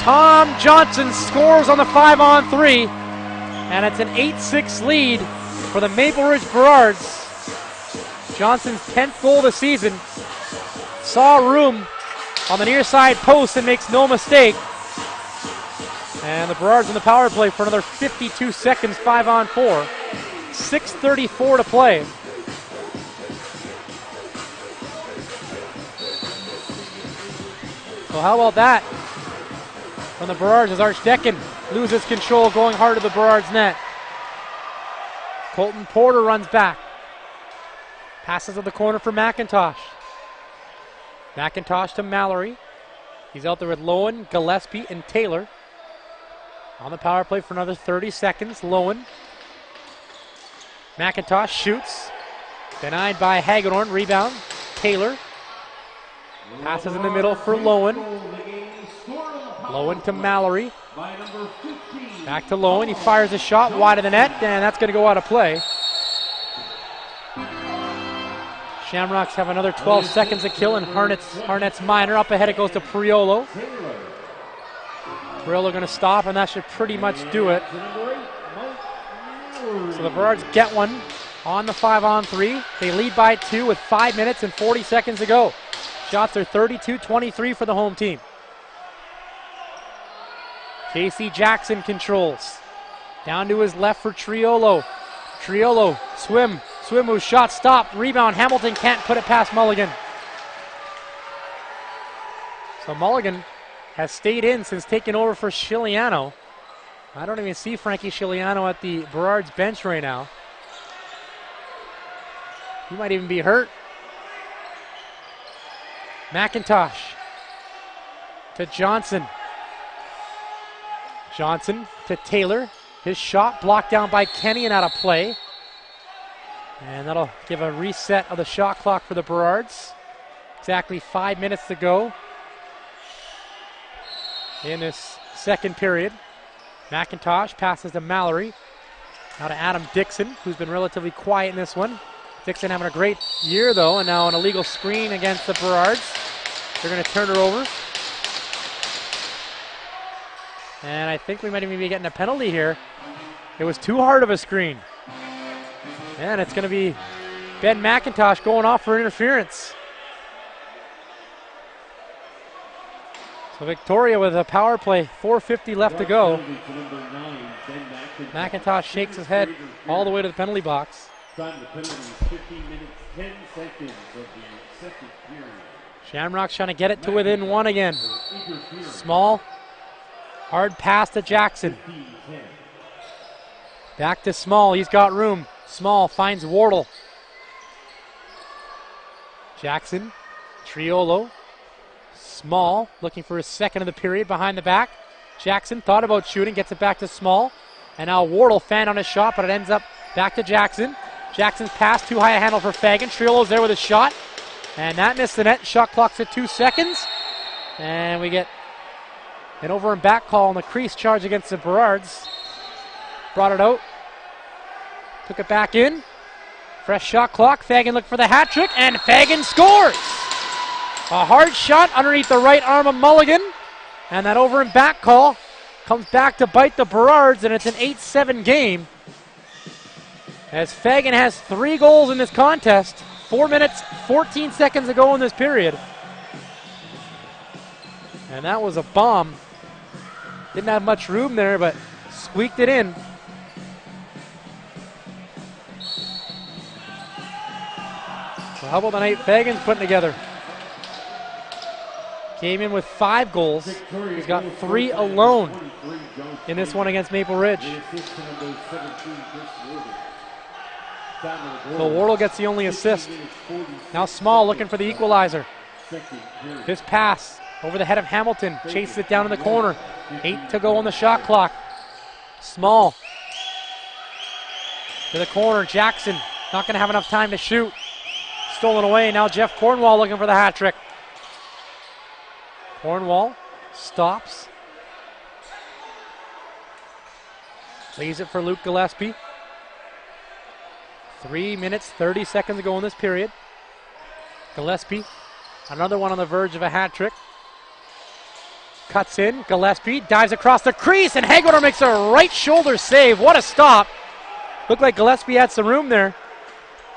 Tom Johnson scores on the 5-on-3, and it's an 8-6 lead for the Maple Ridge Burrards. Johnson's 10th goal of the season. Saw room on the near side post and makes no mistake. And the Burrards in the power play for another 52 seconds, 5-on-4. 6:34 to play. So how about that from the Burrards as Archdecken loses control, going hard to the Burrards net. Colton Porter runs back. Passes to the corner for McIntosh. McIntosh to Mallory. He's out there with Lowen, Gillespie, and Taylor. On the power play for another 30 seconds. Lowen. McIntosh shoots. Denied by Hagedorn. Rebound. Taylor. Passes in the middle for Lowen. Lowen to Mallory. Back to Lowen. He fires a shot wide of the net, and that's going to go out of play. Shamrocks have another 12 seconds to kill, and Harnet's minor. Up ahead it goes to Priolo. Priolo going to stop, and that should pretty much do it. So the Burrards get one on the 5-on-3. They lead by 2 with 5 minutes and 40 seconds to go. Shots are 32-23 for the home team. Casey Jackson controls. Down to his left for Triolo. Triolo, swim move, shot stopped, rebound. Hamilton can't put it past Mulligan. So Mulligan has stayed in since taking over for Chiliano. I don't even see Frankie Chiliano at the Burrards bench right now. He might even be hurt. McIntosh to Johnson. Johnson to Taylor. His shot blocked down by Kenny and out of play. And that'll give a reset of the shot clock for the Burrards. Exactly 5 minutes to go in this second period. McIntosh passes to Mallory. Now to Adam Dixon, who's been relatively quiet in this one. Dixon having a great year, though, and now an illegal screen against the Burrards. They're going to turn it over. And I think we might even be getting a penalty here. It was too hard of a screen. And it's going to be Ben McIntosh going off for interference. So Victoria with a power play, 4:50 left to go. McIntosh shakes his head all the way to the penalty box. Time to penalties, 15 minutes, 10 seconds of the second period. Shamrock's trying to get it to within 1 again. Small, hard pass to Jackson. Back to Small, he's got room. Small finds Wardle. Jackson, Triolo. Small, looking for his second of the period behind the back. Jackson thought about shooting, gets it back to Small. And now Wardle fanned on his shot, but it ends up back to Jackson. Jackson's pass, too high a handle for Fagan. Triolo's there with a shot. And that missed the net. Shot clock's at 2 seconds. And we get an over and back call on the crease charge against the Burrards. brought it out. Took it back in. Fresh shot clock. Fagan looked for the hat trick, and Fagan scores! A hard shot underneath the right arm of Mulligan, and that over and back call comes back to bite the Burrards, and it's an 8-7 game. As Fagan has 3 goals in this contest, 4 minutes, 14 seconds to go in this period. And that was a bomb. Didn't have much room there, but squeaked it in. So how about the night Fagan's putting together? Came in with 5 goals. He's got 3 alone in this one against Maple Ridge. So Wardle gets the only assist. Now Small looking for the equalizer. His pass over the head of Hamilton. Chases it down in the corner. 8 to go on the shot clock. Small to the corner. Jackson not going to have enough time to shoot. Stolen away. Now Jeff Cornwall looking for the hat trick. Cornwall stops. Plays it for Luke Gillespie. 3 minutes, 30 seconds to go in this period. Gillespie, another one on the verge of a hat trick. Cuts in, Gillespie dives across the crease, and Hagedorn makes a right shoulder save. What a stop. Looked like Gillespie had some room there,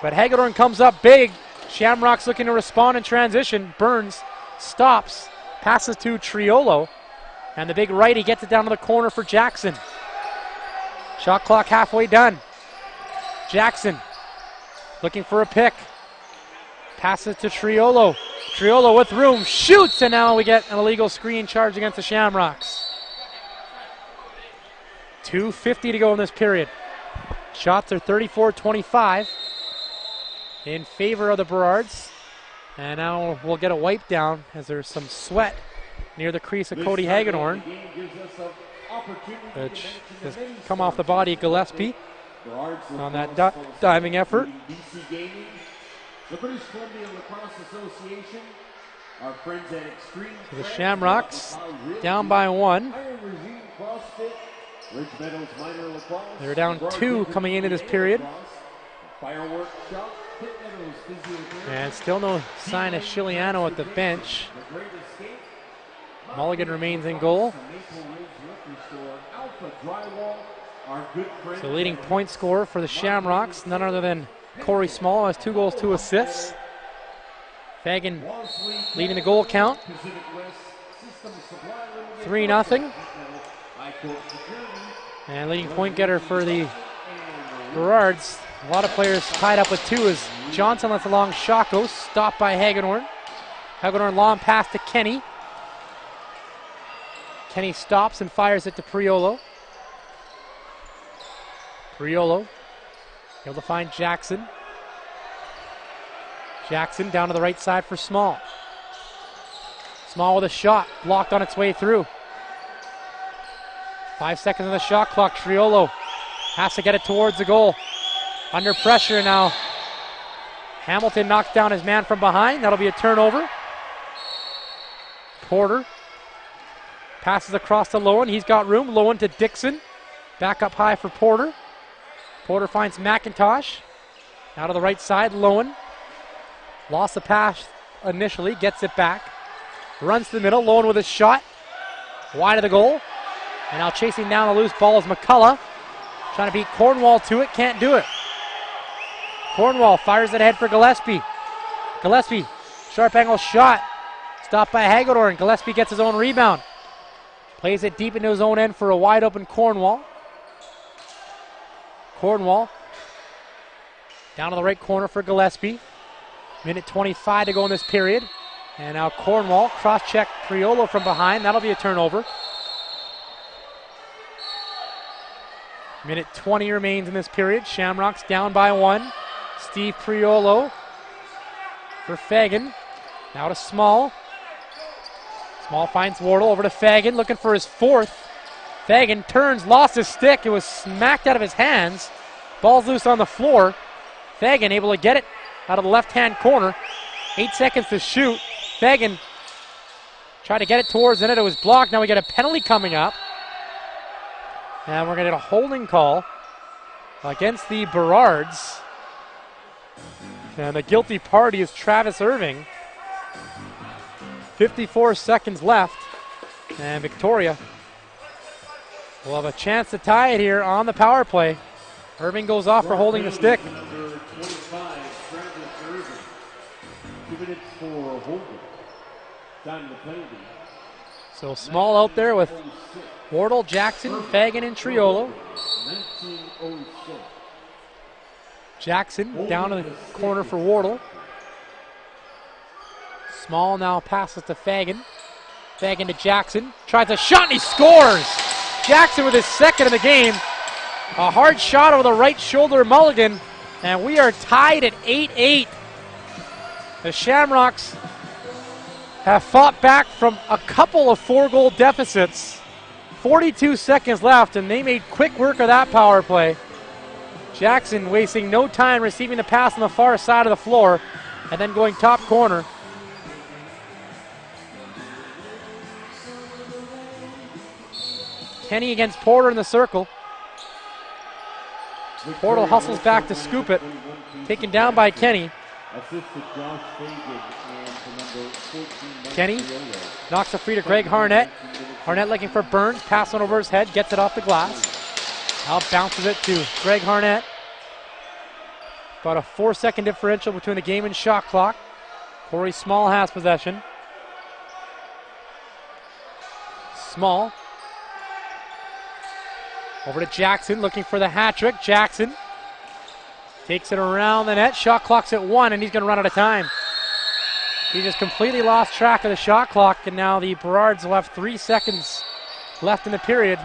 but Hagedorn comes up big. Shamrocks looking to respond in transition. Burns stops, passes to Triolo, and the big righty gets it down to the corner for Jackson. Shot clock halfway done. Jackson looking for a pick. Passes to Triolo. Triolo with room, shoots, and now we get an illegal screen charge against the Shamrocks. 2:50 to go in this period. Shots are 34-25 in favor of the Burrards. And now we'll get a wipe down as there's some sweat near the crease of Cody Hagedorn, which has come off the body of Gillespie on that diving effort. So the Shamrocks down by 1. They're down 2 coming into this period. And still no sign of Chiliano at the bench. Mulligan remains in goal. So leading point scorer for the Shamrocks, none other than Corey Small, has 2 goals, 2 assists. Fagan leading the goal count. 3-0. And leading point getter for the Burrards. A lot of players tied up with 2 as Johnson lets along Shako, stopped by Hagedorn. Hagedorn long pass to Kenny. Kenny stops and fires it to Priolo. Priolo able to find Jackson. Jackson down to the right side for Small. Small with a shot, blocked on its way through. 5 seconds on the shot clock. Triolo has to get it towards the goal. Under pressure now. Hamilton knocks down his man from behind. That'll be a turnover. Porter passes across to Lowen. He's got room. Lowen to Dixon. Back up high for Porter. Porter finds McIntosh. Out of the right side, Lowen. Lost the pass initially. Gets it back. Runs to the middle. Lowen with a shot. Wide of the goal. And now chasing down the loose ball is McCullough. Trying to beat Cornwall to it. Can't do it. Cornwall fires it ahead for Gillespie. Gillespie, sharp angle shot. Stopped by Hagedorn. Gillespie gets his own rebound. Plays it deep into his own end for a wide open Cornwall. Cornwall down to the right corner for Gillespie. Minute 25 to go in this period. And now Cornwall cross-check Priolo from behind. That'll be a turnover. Minute 20 remains in this period. Shamrocks down by 1. Steve Priolo for Fagan. Now to Small. Small finds Wardle over to Fagan, looking for his 4th. Fagan turns, lost his stick. It was smacked out of his hands. Ball's loose on the floor. Fagan able to get it out of the left-hand corner. 8 seconds to shoot. Fagan tried to get it towards the net. It was blocked. Now we get a penalty coming up. And we're going to get a holding call against the Burrards. And the guilty party is Travis Irving. 54 seconds left. And Victoria will have a chance to tie it here on the power play. Irving goes off for holding the stick. Number 25, Travis Irving. 2 minutes for holding. Time the penalty. So Small out there with Wardle, Jackson, Fagan, and Triolo. 1906. Jackson down in the corner for Wardle. Small now passes to Fagan. Fagan to Jackson. Tries a shot and he scores! Jackson with his second of the game. A hard shot over the right shoulder mulligan. And we are tied at 8-8. The Shamrocks have fought back from a couple of 4-goal deficits. 42 seconds left, and they made quick work of that power play. Jackson wasting no time receiving the pass on the far side of the floor and then going top corner. Kenny against Porter in the circle. Porter hustles back to scoop it. Taken down by Kenny. Kenny knocks it free to Greg Harnett. Harnett looking for Burns. Pass on over his head. Gets it off the glass. Now bounces it to Greg Harnett. About a 4-second differential between the game and shot clock. Corey Small has possession. Small. Over to Jackson looking for the hat trick. Jackson takes it around the net. Shot clock's at 1 and he's going to run out of time. He just completely lost track of the shot clock, and now the Burrards will have 3 seconds left in the period.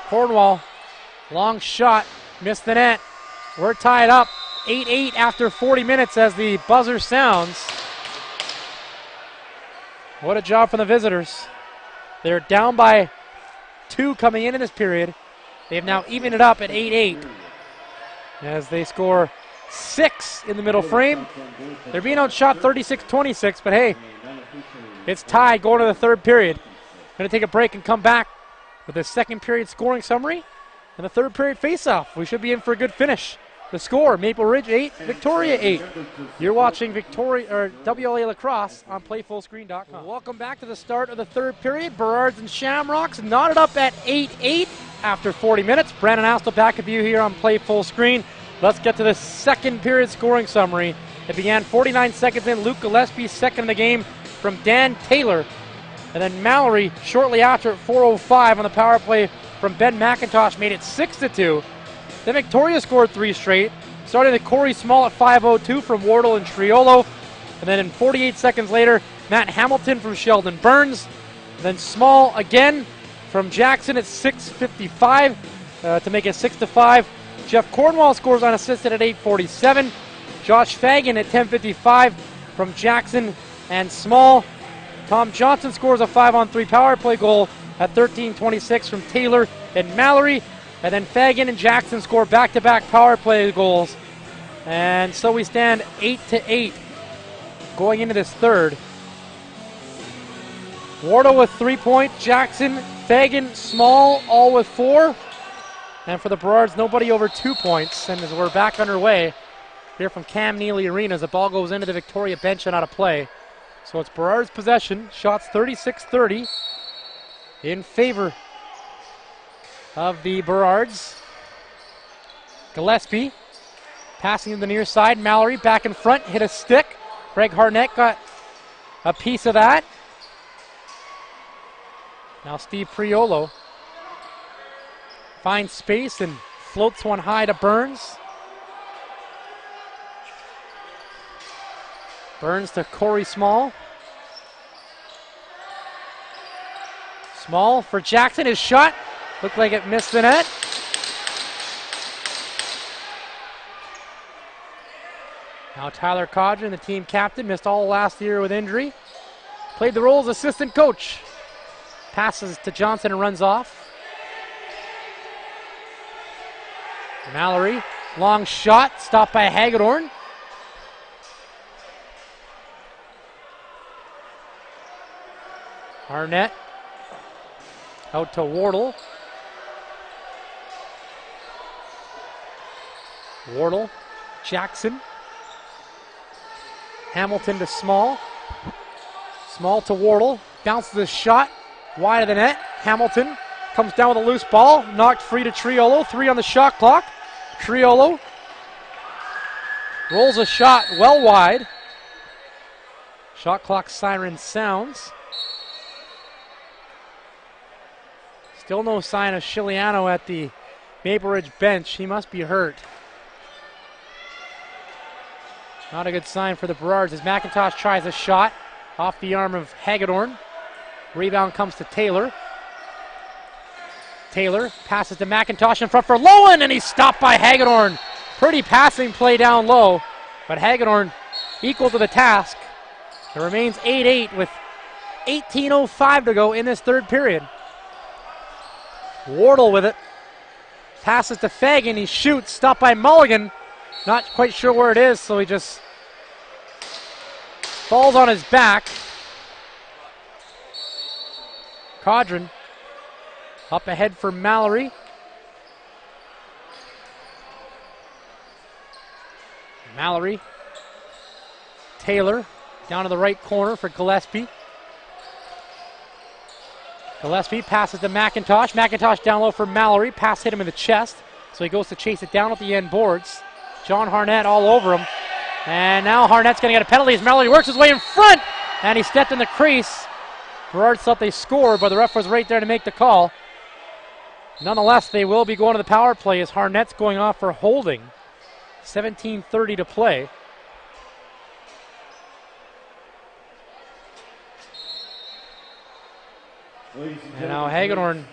Cornwall, long shot, missed the net. We're tied up 8-8 after 40 minutes as the buzzer sounds. What a job from the visitors. They're down by 2 coming in this period. They have now evened it up at 8-8 as they score 6 in the middle frame. They're being outshot 36-26, but hey, it's tied going to the third period. Going to take a break and come back with the second period scoring summary and the third period face-off. We should be in for a good finish. The score, Maple Ridge 8, Victoria 8. You're watching WLA Lacrosse on PlayFullScreen.com. Welcome back to the start of the third period. Burrards and Shamrocks knotted up at 8-8 after 40 minutes. Brandon Astle back with you here on Play Full Screen. Let's get to the second period scoring summary. It began 49 seconds in. Luke Gillespie second in the game from Dan Taylor. And then Mallory shortly after at 4:05 on the power play from Ben McIntosh made it 6-2. Then Victoria scored 3 straight. Starting with Corey Small at 5:02 from Wardle and Triolo. And then in 48 seconds later, Matt Hamilton from Sheldon Burns. And then Small again from Jackson at 6:55 to make it 6-5. Jeff Cornwall scores unassisted at 8:47. Josh Fagan at 10:55 from Jackson and Small. Tom Johnson scores a 5-on-3 power play goal at 13:26 from Taylor and Mallory. And then Fagan and Jackson score back-to-back power play goals. And so we stand 8-8 going into this third. Wardle with 3 points. Jackson, Fagan, Small all with 4. And for the Burrards, nobody over 2 points. And as we're back underway here from Cam Neely Arena as the ball goes into the Victoria bench and out of play. So it's Burrards possession. Shots 36-30 in favor of the Burrards. Gillespie passing to the near side. Mallory back in front, hit a stick. Greg Harnett got a piece of that. Now Steve Priolo finds space and floats one high to Burns. Burns to Corey Small. Small for Jackson. His shot looked like it missed the net. Now Tyler Codron, the team captain, missed all last year with injury. Played the role as assistant coach. Passes to Johnson and runs off. Mallory, long shot, stopped by Hagedorn. Arnett out to Wardle. Wardle, Jackson. Hamilton to Small. Small to Wardle. Bounces the shot. Wide of the net. Hamilton comes down with a loose ball. Knocked free to Triolo. 3 on the shot clock. Triolo rolls a shot well wide. Shot clock siren sounds. Still no sign of Chiliano at the Maple Ridge bench. He must be hurt. Not a good sign for the Burrards as McIntosh tries a shot off the arm of Hagedorn. Rebound comes to Taylor. Taylor passes to McIntosh in front for Lowen, and he's stopped by Hagedorn. Pretty passing play down low, but Hagedorn equal to the task. It remains 8-8 with 18:05 to go in this third period. Wardle with it. Passes to Fagan. He shoots. Stopped by Mulligan. Not quite sure where it is, so he just falls on his back. Caudron up ahead for Mallory. Mallory. Taylor down to the right corner for Gillespie. Gillespie passes to McIntosh. McIntosh down low for Mallory. Pass hit him in the chest, so he goes to chase it down at the end boards. John Harnett all over him. And now Harnett's going to get a penalty as Mallory works his way in front, and he stepped in the crease. Burrards thought they scored, but the ref was right there to make the call. Nonetheless, they will be going to the power play as Harnett's going off for holding. 17:30 to play. And now Hagedorn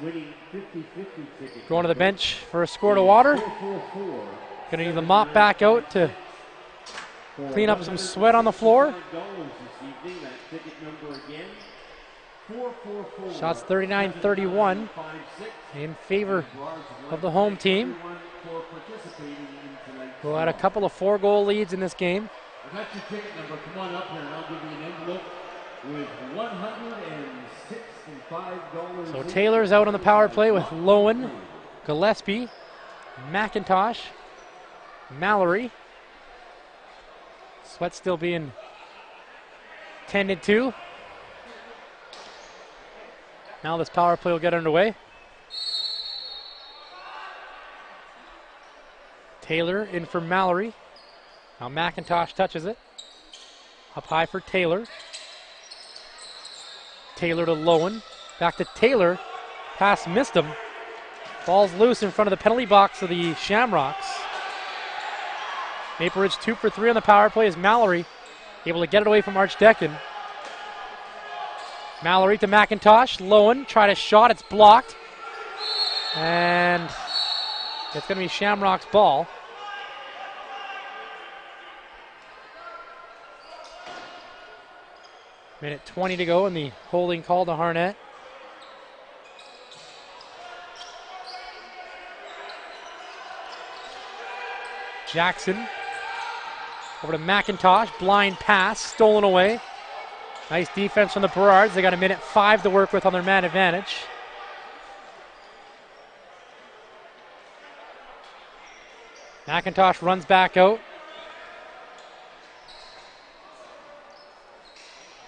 going to the bench for a squirt of water. Going to need the mop back out to clean up some sweat on the floor. Shots 39-31 in favor of the home team, who had a couple of 4-goal leads in this game. I got your ticket number. Come on up here and I'll give you an envelope with $165. So Taylor's out on the power play with Lowen, Gillespie, McIntosh, Mallory. Sweat still being tended to. Now this power play will get underway. Taylor in for Mallory. Now McIntosh touches it. Up high for Taylor. Taylor to Lowen. Back to Taylor. Pass missed him. Falls loose in front of the penalty box of the Shamrocks. Maple Ridge 2 for 3 on the power play as Mallory able to get it away from Archdeacon. Mallory to McIntosh. Lowen tried a shot. It's blocked. And it's going to be Shamrock's ball. Minute 20 to go and the holding call to Harnett. Jackson over to McIntosh. Blind pass. Stolen away. Nice defense from the Burrards. They got a minute 5 to work with on their man advantage. McIntosh runs back out.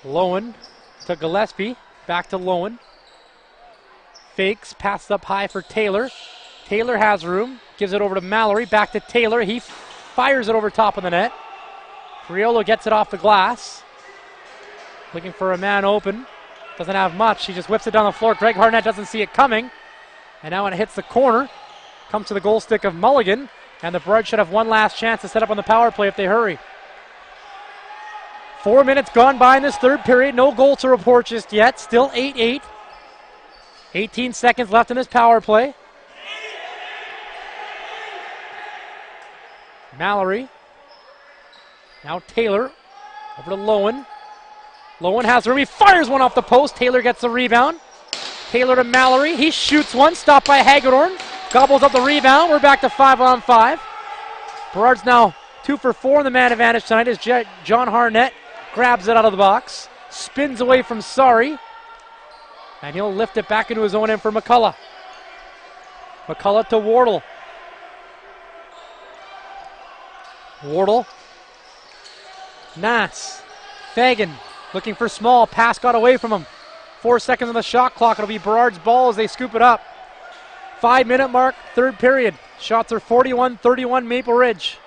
Lowen to Gillespie. Back to Lowen. Fakes. Passes up high for Taylor. Taylor has room. Gives it over to Mallory. Back to Taylor. He fires it over top of the net. Triolo gets it off the glass. Looking for a man open. Doesn't have much. He just whips it down the floor. Greg Harnett doesn't see it coming. And now when it hits the corner, comes to the goal stick of Mulligan. And the Burrards should have one last chance to set up on the power play if they hurry. 4 minutes gone by in this third period. No goal to report just yet. Still 8-8. 18 seconds left in this power play. Mallory. Now Taylor. Over to Lowen. Lowen has room. He fires one off the post. Taylor gets the rebound. Taylor to Mallory. He shoots one. Stopped by Hagedorn. Gobbles up the rebound. We're back to 5-on-5. Burrards now 2 for 4 in the man advantage tonight as John Harnett grabs it out of the box. Spins away from Sari. And he'll lift it back into his own end for McCullough. McCullough to Wardle. Wardle. Nass. Fagan looking for Small. Pass got away from him. 4 seconds on the shot clock. It'll be Burrards' ball as they scoop it up. 5-minute mark, third period. Shots are 41-31 Maple Ridge.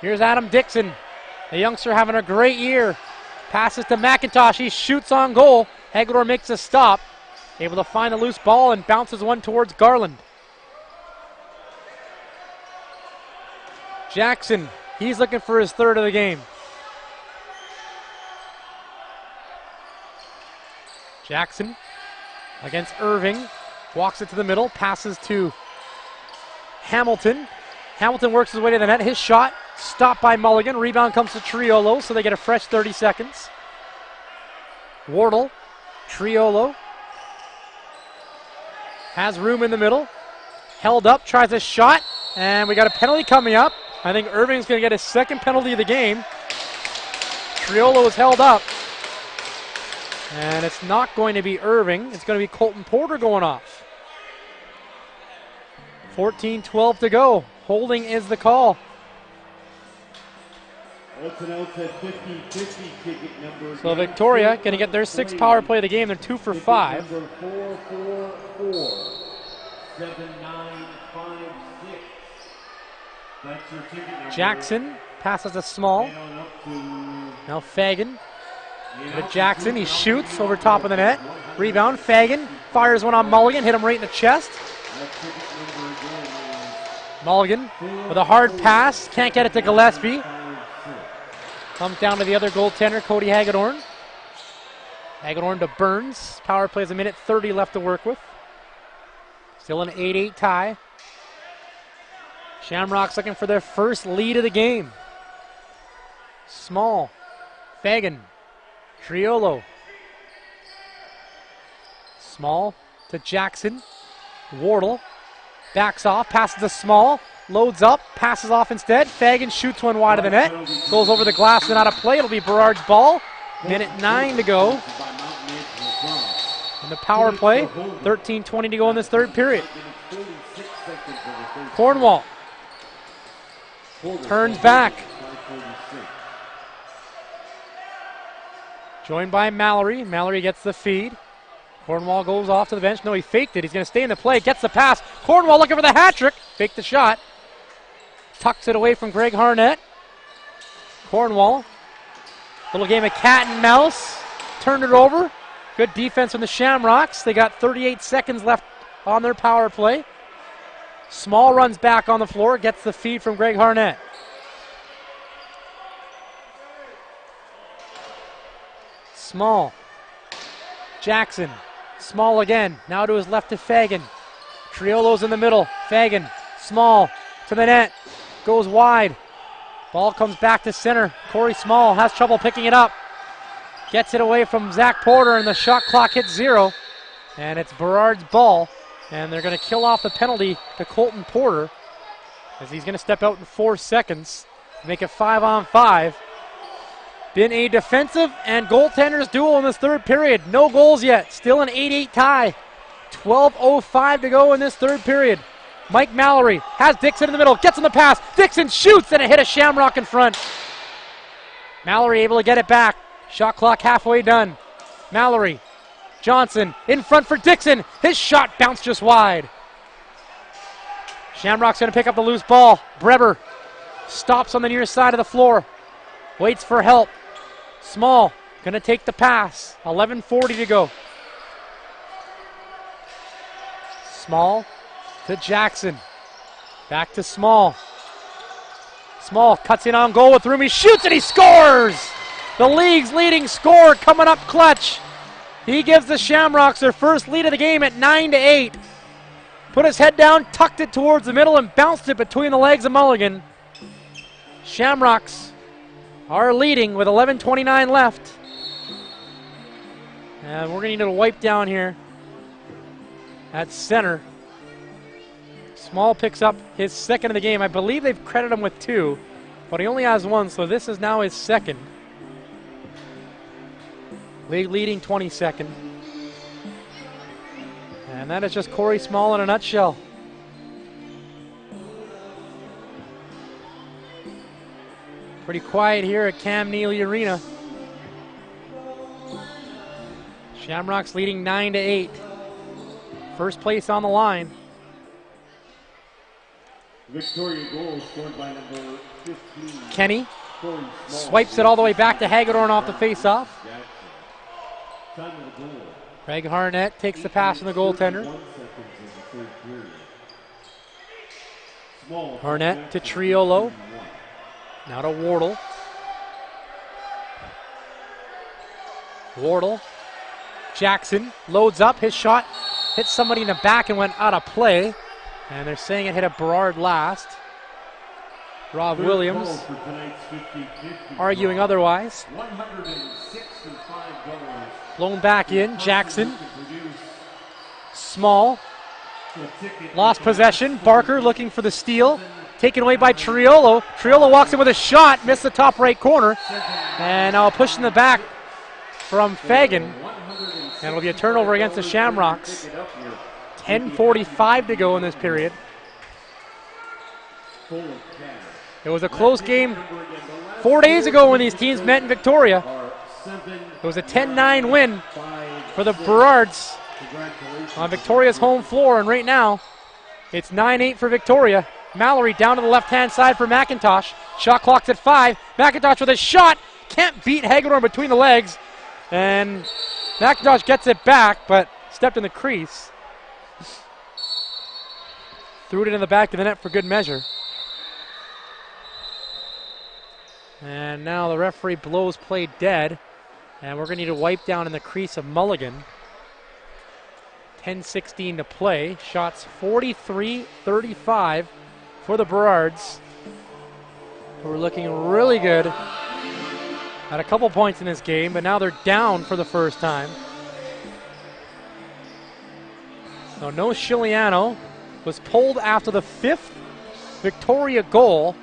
Here's Adam Dixon. The youngster having a great year. Passes to McIntosh. He shoots on goal. Hagedorn makes a stop. Able to find a loose ball and bounces one towards Garland. Jackson. He's looking for his third of the game. Jackson against Irving. Walks it to the middle. Passes to Hamilton. Hamilton works his way to the net. His shot stopped by Mulligan. Rebound comes to Triolo, so they get a fresh 30 seconds. Wardle. Triolo. Has room in the middle. Held up. Tries a shot. And we got a penalty coming up. I think Irving's going to get his second penalty of the game. Triolo is held up. And it's not going to be Irving. It's going to be Colton Porter going off. 14-12 to go. Holding is the call. So Victoria going to get their sixth power play of the game. They're 2 for 5. Number 444 7956. That's your ticket number. Jackson passes to Small. Now Fagan. To Jackson. He shoots over top of the net. Rebound. Fagan fires one on Mulligan. Hit him right in the chest. Mulligan with a hard pass. Can't get it to Gillespie. Comes down to the other goaltender, Cody Hagedorn. Hagedorn to Burns. Power plays a minute 30 left to work with. Still an 8-8 tie. Shamrocks looking for their first lead of the game. Small. Fagan. Triolo. Small to Jackson. Wardle. Backs off, passes to Small. Loads up, passes off instead. Fagan shoots one wide of the net. Goes over the glass and out of play. It'll be Burrards' ball. Minute 9 to go. In the power play. 13:20 to go in this third period. Cornwall. Turns back. Joined by Mallory. Mallory gets the feed. Cornwall goes off to the bench. No, he faked it. He's going to stay in the play. Gets the pass. Cornwall looking for the hat trick. Faked the shot. Tucks it away from Greg Harnett. Cornwall. Little game of cat and mouse. Turned it over. Good defense from the Shamrocks. They got 38 seconds left on their power play. Small runs back on the floor. Gets the feed from Greg Harnett. Small. Jackson. Small again. Now to his left to Fagan. Triolo's in the middle. Fagan. Small to the net. Goes wide. Ball comes back to center. Corey Small has trouble picking it up. Gets it away from Zach Porter, and the shot clock hits 0. And it's Burrards' ball. And they're going to kill off the penalty to Colton Porter, as he's going to step out in 4 seconds to make it 5-on-5. Been a defensive and goaltenders duel in this third period. No goals yet. Still an 8-8 tie. 12:05 to go in this third period. Mike Mallory has Dixon in the middle. Gets on the pass. Dixon shoots, and it hit a Shamrock in front. Mallory able to get it back. Shot clock halfway done. Mallory. Johnson in front for Dixon. His shot bounced just wide. Shamrock's going to pick up the loose ball. Breber stops on the near side of the floor. Waits for help. Small going to take the pass. 11:40 to go. Small to Jackson. Back to Small. Small cuts in on goal with room. He shoots and he scores! The league's leading scorer coming up clutch. He gives the Shamrocks their first lead of the game at 9-8. Put his head down, tucked it towards the middle, and bounced it between the legs of Mulligan. Shamrocks are leading with 11:29 left. And we're going to need a wipe down here at center. Small picks up his second of the game. I believe they've credited him with 2, but he only has 1, so this is now his second. League leading 22nd. And that is just Corey Small in a nutshell. Pretty quiet here at Cam Neely Arena. Shamrocks leading 9-8. First place on the line. Victoria goal scored by number 15. Kenny swipes it all the way back to Hagedorn off the face-off. Craig Harnett takes the pass from the goaltender. Harnett to Triolo. Now to Wardle. Wardle. Jackson loads up. His shot hit somebody in the back and went out of play. And they're saying it hit a Burrard last. Rob Williams arguing otherwise. Blown back in. Jackson. Small. Lost possession. Barker looking for the steal. Taken away by Triolo. Triolo walks in with a shot. Missed the top right corner. And now pushing the back from Fagan. And it'll be a turnover against the Shamrocks. 10:45 to go in this period. It was a close game 4 days ago when these teams met in Victoria. It was a 10-9 win for the Burrards on Victoria's home floor, and right now it's 9-8 for Victoria. Mallory down to the left-hand side for McIntosh. Shot clock's at 5. McIntosh with a shot. Can't beat Hagedorn between the legs. And McIntosh gets it back, but stepped in the crease. Threw it in the back of the net for good measure. And now the referee blows play dead. And we're going to need a wipe down in the crease of Mulligan. 10:16 to play. Shots 43-35 for the Burrards, who are looking really good at a couple points in this game, but now they're down for the first time. So no Chiliano. Was pulled after the 5th Victoria goal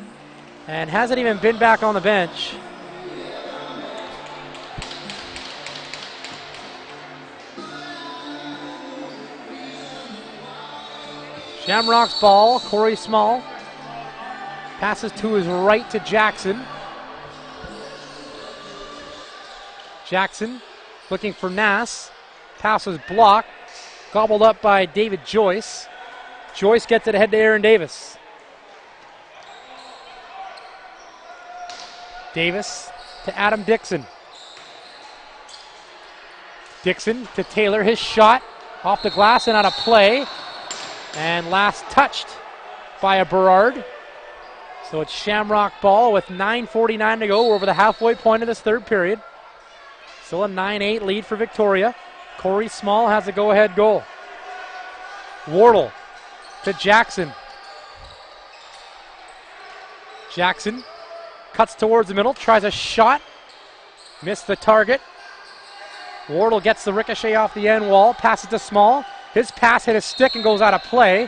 and hasn't even been back on the bench. Shamrock's ball. Corey Small passes to his right to Jackson. Jackson looking for Nass. Pass was blocked. Gobbled up by David Joyce. Joyce gets it ahead to Aaron Davis. Davis to Adam Dixon. Dixon to Taylor. His shot off the glass and out of play. And last touched by a Burrard. So it's Shamrock ball with 9:49 to go. We're over the halfway point of this third period. Still a 9-8 lead for Victoria. Corey Small has a go-ahead goal. Wardle to Jackson. Jackson cuts towards the middle, tries a shot, missed the target. Wardle gets the ricochet off the end wall, passes to Small. His pass hit a stick and goes out of play.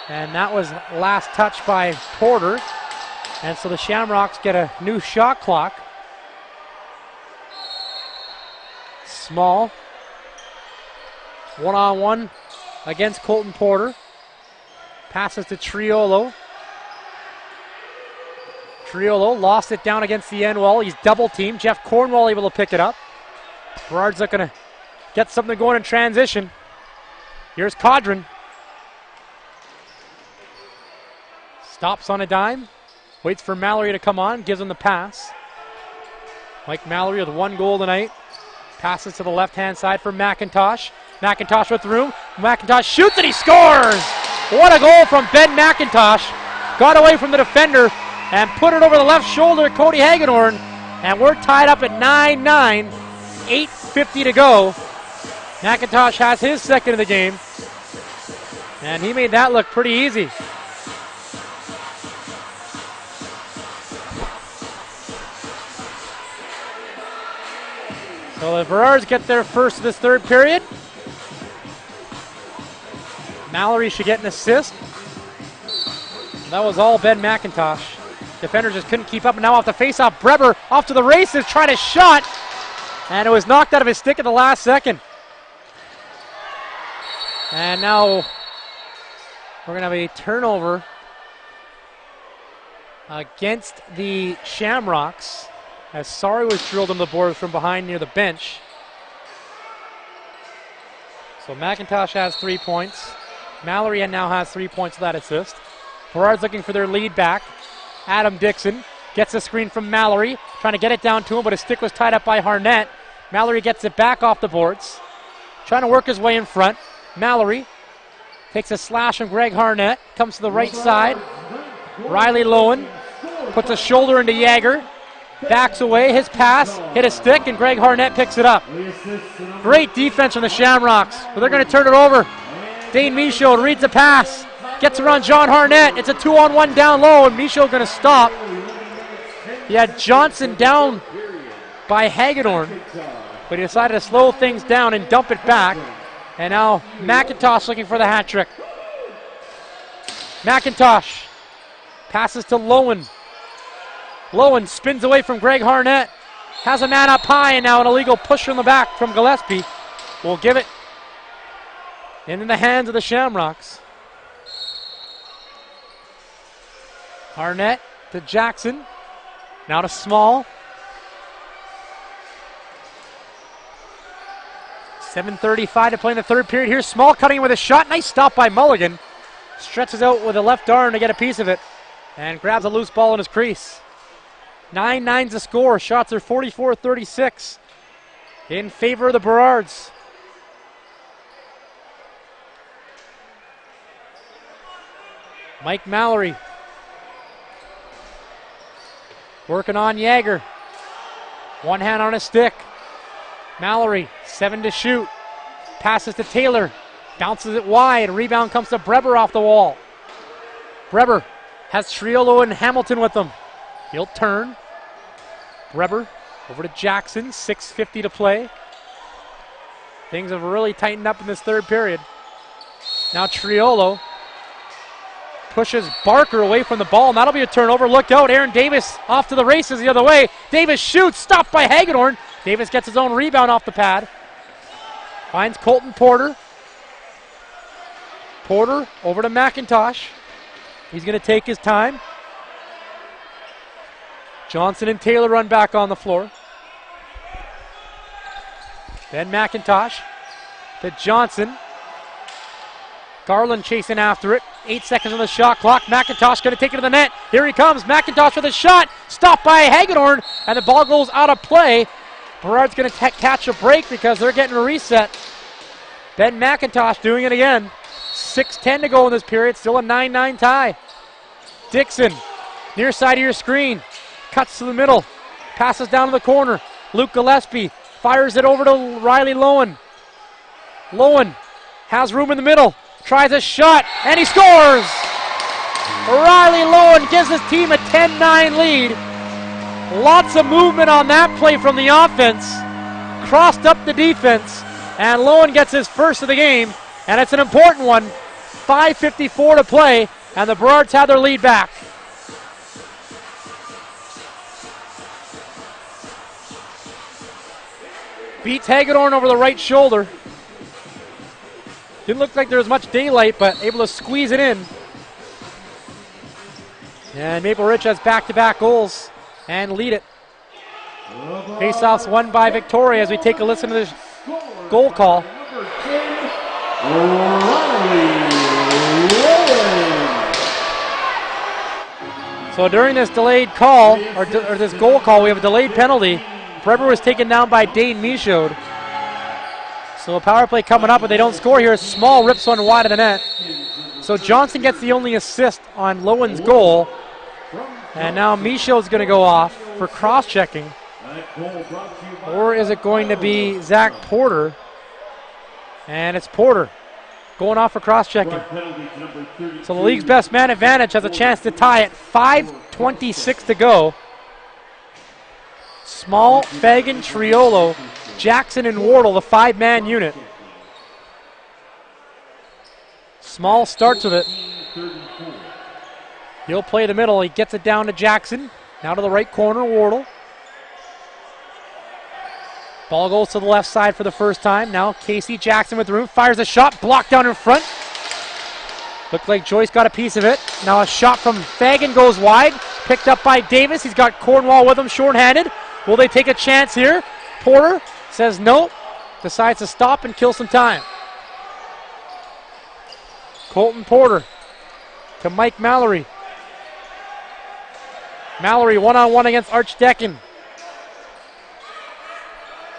And that was last touch by Porter. And so the Shamrocks get a new shot clock. Small. One-on-one against Colton Porter. Passes to Triolo. Triolo lost it down against the end wall. He's double teamed. Jeff Cornwall able to pick it up. Burrard's looking to get something going in transition. Here's Codron. Stops on a dime. Waits for Mallory to come on. Gives him the pass. Mike Mallory with 1 goal tonight. Passes to the left-hand side for McIntosh. McIntosh with room. McIntosh shoots and he scores! What a goal from Ben McIntosh. Got away from the defender and put it over the left shoulder of Cody Hagedorn. And we're tied up at 9-9. 8:50 to go. McIntosh has his second of the game. And he made that look pretty easy. So the Burrards get their first of this third period. Mallory should get an assist. That was all Ben McIntosh. Defenders just couldn't keep up. And now off the face-off, Breber off to the races, tried a shot. And it was knocked out of his stick at the last second. And now we're going to have a turnover against the Shamrocks, as Sari was drilled on the board from behind near the bench. So McIntosh has 3 points. Mallory now has 3 points of that assist. Burrards looking for their lead back. Adam Dixon gets a screen from Mallory, trying to get it down to him, but his stick was tied up by Harnett. Mallory gets it back off the boards, trying to work his way in front. Mallory takes a slash from Greg Harnett, comes to the right side. Riley Lowen puts a shoulder into Yager, backs away, his pass, hit a stick, and Greg Harnett picks it up. Great defense from the Shamrocks, but they're going to turn it over. Dane Michaud reads the pass, gets around John Harnett. It's a 2-on-1 down low, and Michaud going to stop. He had Johnson down by Hagedorn, but he decided to slow things down and dump it back. And now McIntosh looking for the hat trick. McIntosh passes to Lowen. Lowen spins away from Greg Harnett. Has a man up high, and now an illegal push from the back from Gillespie. Will give it in the hands of the Shamrocks. Harnett to Jackson. Now to Small. 7:35 to play in the third period. Here's Small cutting with a shot. Nice stop by Mulligan. Stretches out with a left arm to get a piece of it. And grabs a loose ball in his crease. 9-9's the score. Shots are 44-36 in favor of the Burrards. Mike Mallory working on Yager. One hand on his stick. Mallory, 7 to shoot. Passes to Taylor. Bounces it wide. Rebound comes to Breber off the wall. Breber has Triolo and Hamilton with him. He'll turn. Breber over to Jackson. 6:50 to play. Things have really tightened up in this third period. Now Triolo pushes Barker away from the ball, and that'll be a turnover. Look out, Aaron Davis off to the races the other way. Davis shoots, stopped by Hagedorn. Davis gets his own rebound off the pad. Finds Colton Porter. Porter over to McIntosh. He's going to take his time. Johnson and Taylor run back on the floor. Then McIntosh to Johnson. Garland chasing after it. 8 seconds on the shot clock. McIntosh going to take it to the net. Here he comes. McIntosh with a shot. Stopped by Hagedorn, and the ball goes out of play. Burrard's going to catch a break because they're getting a reset. Ben McIntosh doing it again. 6:10 to go in this period. Still a 9-9 tie. Dixon, near side of your screen. Cuts to the middle. Passes down to the corner. Luke Gillespie fires it over to Riley Lowen. Lowen has room in the middle. Tries a shot, and he scores! Riley Lowen gives his team a 10-9 lead. Lots of movement on that play from the offense. Crossed up the defense, and Lowen gets his first of the game, and it's an important one. 5:54 to play, and the Burrards have their lead back. Beats Hagedorn over the right shoulder. Didn't look like there was much daylight, but able to squeeze it in. And Maple Ridge has back-to-back goals and lead it. Face-offs won by Victoria as we take a listen to this goal call. So during this delayed call, or this goal call, we have a delayed penalty. Breber was taken down by Dane Michaud. So a power play coming up, but they don't score here. Small rips one wide of the net. So Johnson gets the only assist on Lowen's goal. And now Michaud's going to go off for cross-checking. Or is it going to be Zach Porter? And it's Porter going off for cross-checking. So the league's best man advantage has a chance to tie it. 5:26 to go. Small, Fagan, Triolo, Jackson, and Wardle, the 5-man unit. Small starts with it. He'll play the middle. He gets it down to Jackson. Now to the right corner, Wardle. Ball goes to the left side for the first time. Now Casey Jackson with the room. Fires a shot. Blocked down in front. Looked like Joyce got a piece of it. Now a shot from Fagan goes wide. picked up by Davis. He's got Cornwall with him, shorthanded. Will they take a chance here? Porter says no, decides to stop and kill some time. Colton Porter to Mike Mallory. Mallory one-on-one against Archdecken.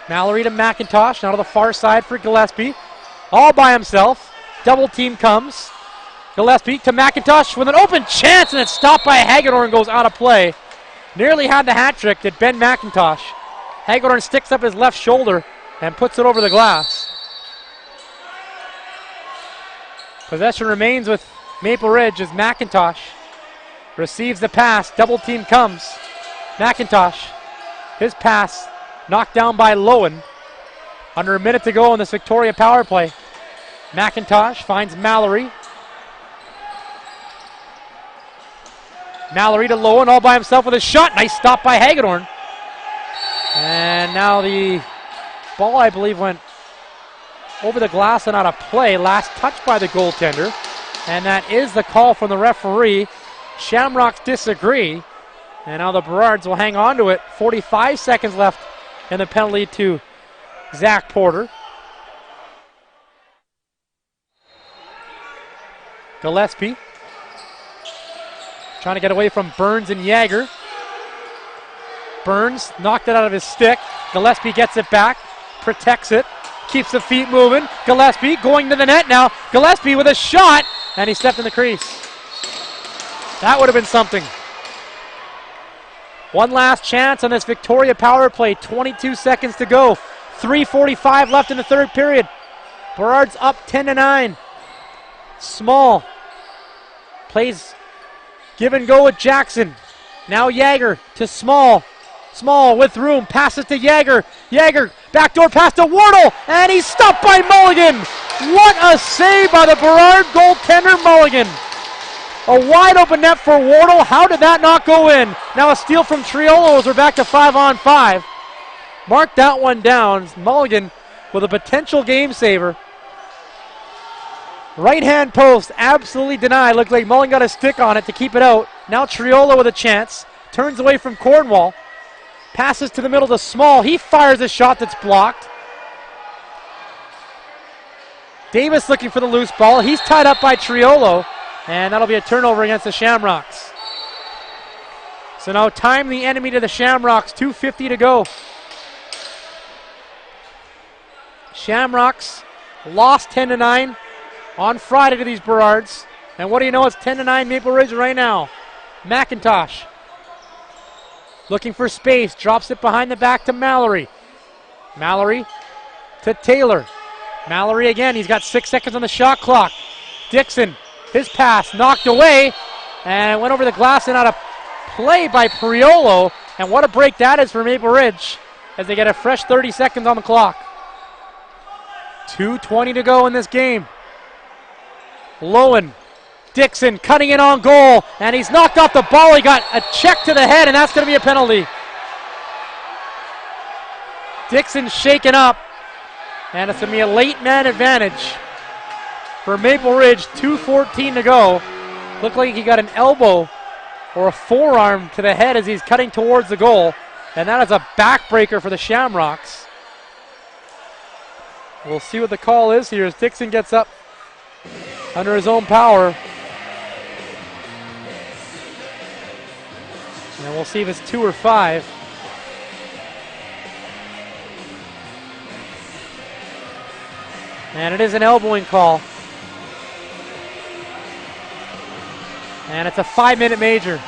Mallory to McIntosh, now to the far side for Gillespie. All by himself. Double team comes. Gillespie to McIntosh with an open chance, and it's stopped by Hagedorn, goes out of play. Nearly had the hat trick that Ben McIntosh. Hagedorn sticks up his left shoulder and puts it over the glass. Possession remains with Maple Ridge as McIntosh receives the pass. Double team comes. McIntosh, his pass knocked down by Lowen. Under a minute to go in this Victoria power play. McIntosh finds Mallory. Mallory to Lowen, all by himself with a shot. Nice stop by Hagedorn. And now the ball, I believe, went over the glass and out of play. Last touch by the goaltender. And that is the call from the referee. Shamrocks disagree. And now the Burrards will hang on to it. 45 seconds left in the penalty to Zach Porter. Gillespie trying to get away from Burns and Jagger. Burns knocked it out of his stick. Gillespie gets it back, protects it, keeps the feet moving. Gillespie going to the net now. Gillespie with a shot, and he stepped in the crease. That would have been something. One last chance on this Victoria power play. 22 seconds to go. 3:45 left in the third period. Burrards up 10-9. Small plays give and go with Jackson. Now Jagger to Small. Small with room, passes to Jagger. Jagger, backdoor pass to Wardle, and he's stopped by Mulligan. What a save by the Burrard goaltender Mulligan. A wide open net for Wardle. How did that not go in? Now a steal from Triolo as we're back to 5-on-5. Mark that one down. Mulligan with a potential game saver. Right hand post, absolutely denied. Looked like Mulligan got a stick on it to keep it out. Now Triolo with a chance. Turns away from Cornwall. Passes to the middle to Small. He fires a shot that's blocked. Davis looking for the loose ball. He's tied up by Triolo. And that'll be a turnover against the Shamrocks. So now time the enemy to the Shamrocks. 2:50 to go. Shamrocks lost 10-9 on Friday to these Burrards. And what do you know? It's 10-9 Maple Ridge right now. McIntosh looking for space. Drops it behind the back to Mallory. Mallory to Taylor. Mallory again. He's got 6 seconds on the shot clock. Dixon, his pass knocked away and went over the glass and out of play by Priolo. And what a break that is for Maple Ridge as they get a fresh 30 seconds on the clock. 2:20 to go in this game. Lowen, Dixon cutting in on goal, and he's knocked off the ball. He got a check to the head, and that's going to be a penalty. Dixon shaken up, and it's going to be a late man advantage for Maple Ridge. 2:14 to go. Looked like he got an elbow or a forearm to the head as he's cutting towards the goal, and that is a backbreaker for the Shamrocks. We'll see what the call is here as Dixon gets up under his own power. And we'll see if it's 2 or 5. And it is an elbowing call. And it's a 5-minute major.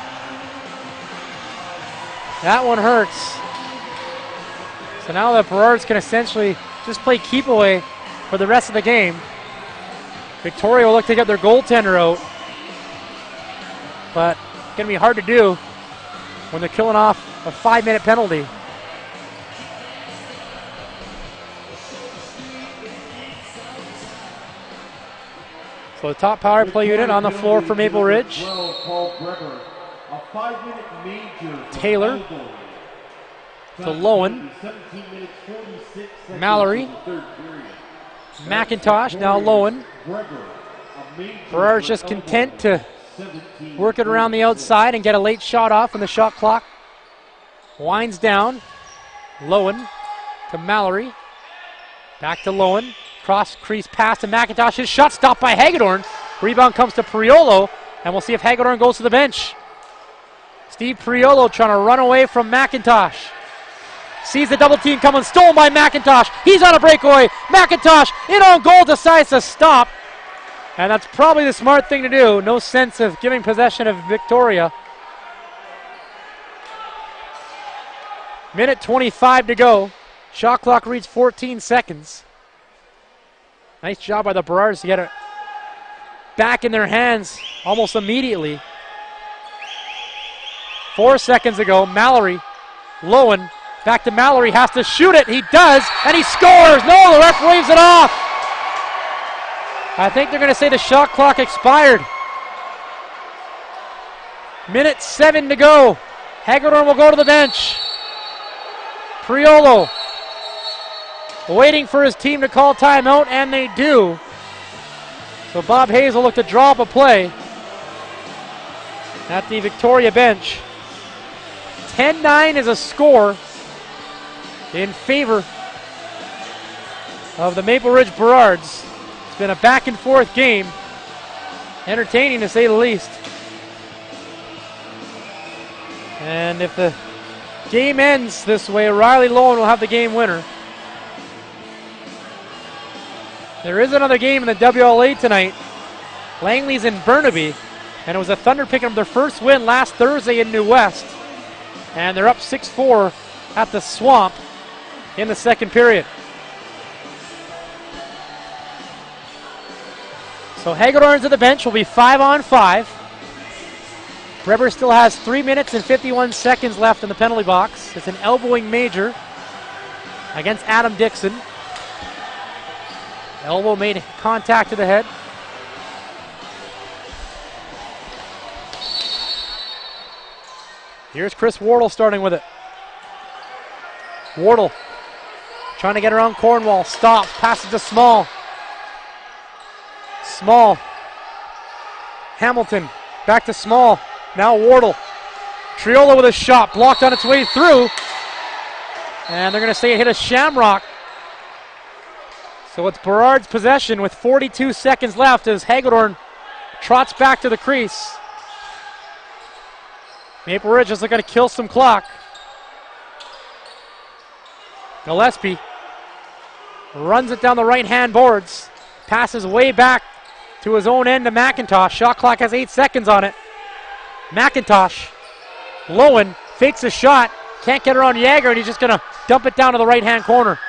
That one hurts. So now the Burrards can essentially just play keep away for the rest of the game. Victoria will look to get their goaltender out. But it's going to be hard to do when they're killing off a 5-minute penalty. So the top power play unit on the floor for Maple Ridge. Taylor to Lowen. Mallory. McIntosh, now Lowen. Burrard's just content to work it around the outside and get a late shot off when the shot clock winds down. Lowen to Mallory. Back to Lowen. Cross crease pass to McIntosh. His shot stopped by Hagedorn. Rebound comes to Priolo, and we'll see if Hagedorn goes to the bench. Steve Priolo trying to run away from McIntosh. Sees the double team coming, stolen by McIntosh. He's on a breakaway. McIntosh in on goal, decides to stop. And that's probably the smart thing to do. No sense of giving possession of Victoria. Minute 25 to go. Shot clock reads 14 seconds. Nice job by the Burrards to get it back in their hands almost immediately. 4 seconds ago, Mallory, Lowen, back to Mallory, has to shoot it. He does, and he scores. No, the ref waves it off. I think they're going to say the shot clock expired. Minute 7 to go. Hagedorn will go to the bench. Priolo waiting for his team to call timeout, and they do. So Bob Hayes will look to draw up a play at the Victoria bench. 10-9 is a score in favor of the Maple Ridge Burrards. It's been a back and forth game. Entertaining to say the least. And if the game ends this way, Riley Lowen will have the game winner. There is another game in the WLA tonight. Langley's in Burnaby, and it was the Thunder picking up their first win last Thursday in New West. And they're up 6-4 at the Swamp in the second period. So Hagedorn to the bench will be 5-on-5. Breber still has 3 minutes and 51 seconds left in the penalty box. It's an elbowing major against Adam Dixon. Elbow made contact to the head. Here's Chris Wardle starting with it. Wardle trying to get around Cornwall. Stops. Passes to Small. Small. Hamilton. Back to Small. Now Wardle. Triolo with a shot. Blocked on its way through. And they're going to say it hit a shamrock. So it's Burrard's possession with 42 seconds left as Hagedorn trots back to the crease. Maple Ridge is looking to kill some clock. Gillespie runs it down the right-hand boards. Passes way back to his own end to McIntosh. Shot clock has 8 seconds on it. McIntosh. Lowen fakes a shot. Can't get around Jagger, and he's just going to dump it down to the right-hand corner.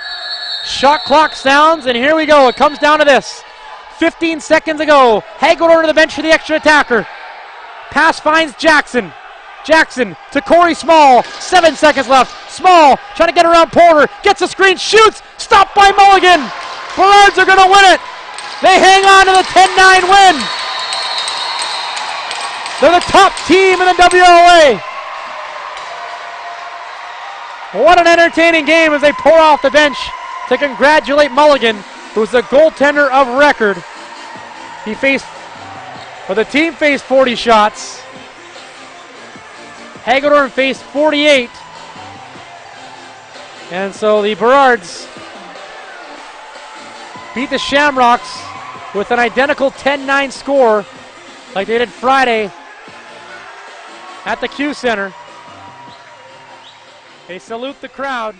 Shot clock sounds, and here we go. It comes down to this. 15 seconds ago. Hagedorn to the bench for the extra attacker. Pass finds Jackson. Jackson to Corey Small. 7 seconds left. Small trying to get around Porter. Gets a screen, shoots. Stopped by Mulligan. Burrards are going to win it. They hang on to the 10-9 win. They're the top team in the WLA. What an entertaining game as they pour off the bench to congratulate Mulligan, who's the goaltender of record. The team faced 40 shots. Hagedorn faced 48. And so the Burrards beat the Shamrocks with an identical 10-9 score like they did Friday at the Q Center. They salute the crowd.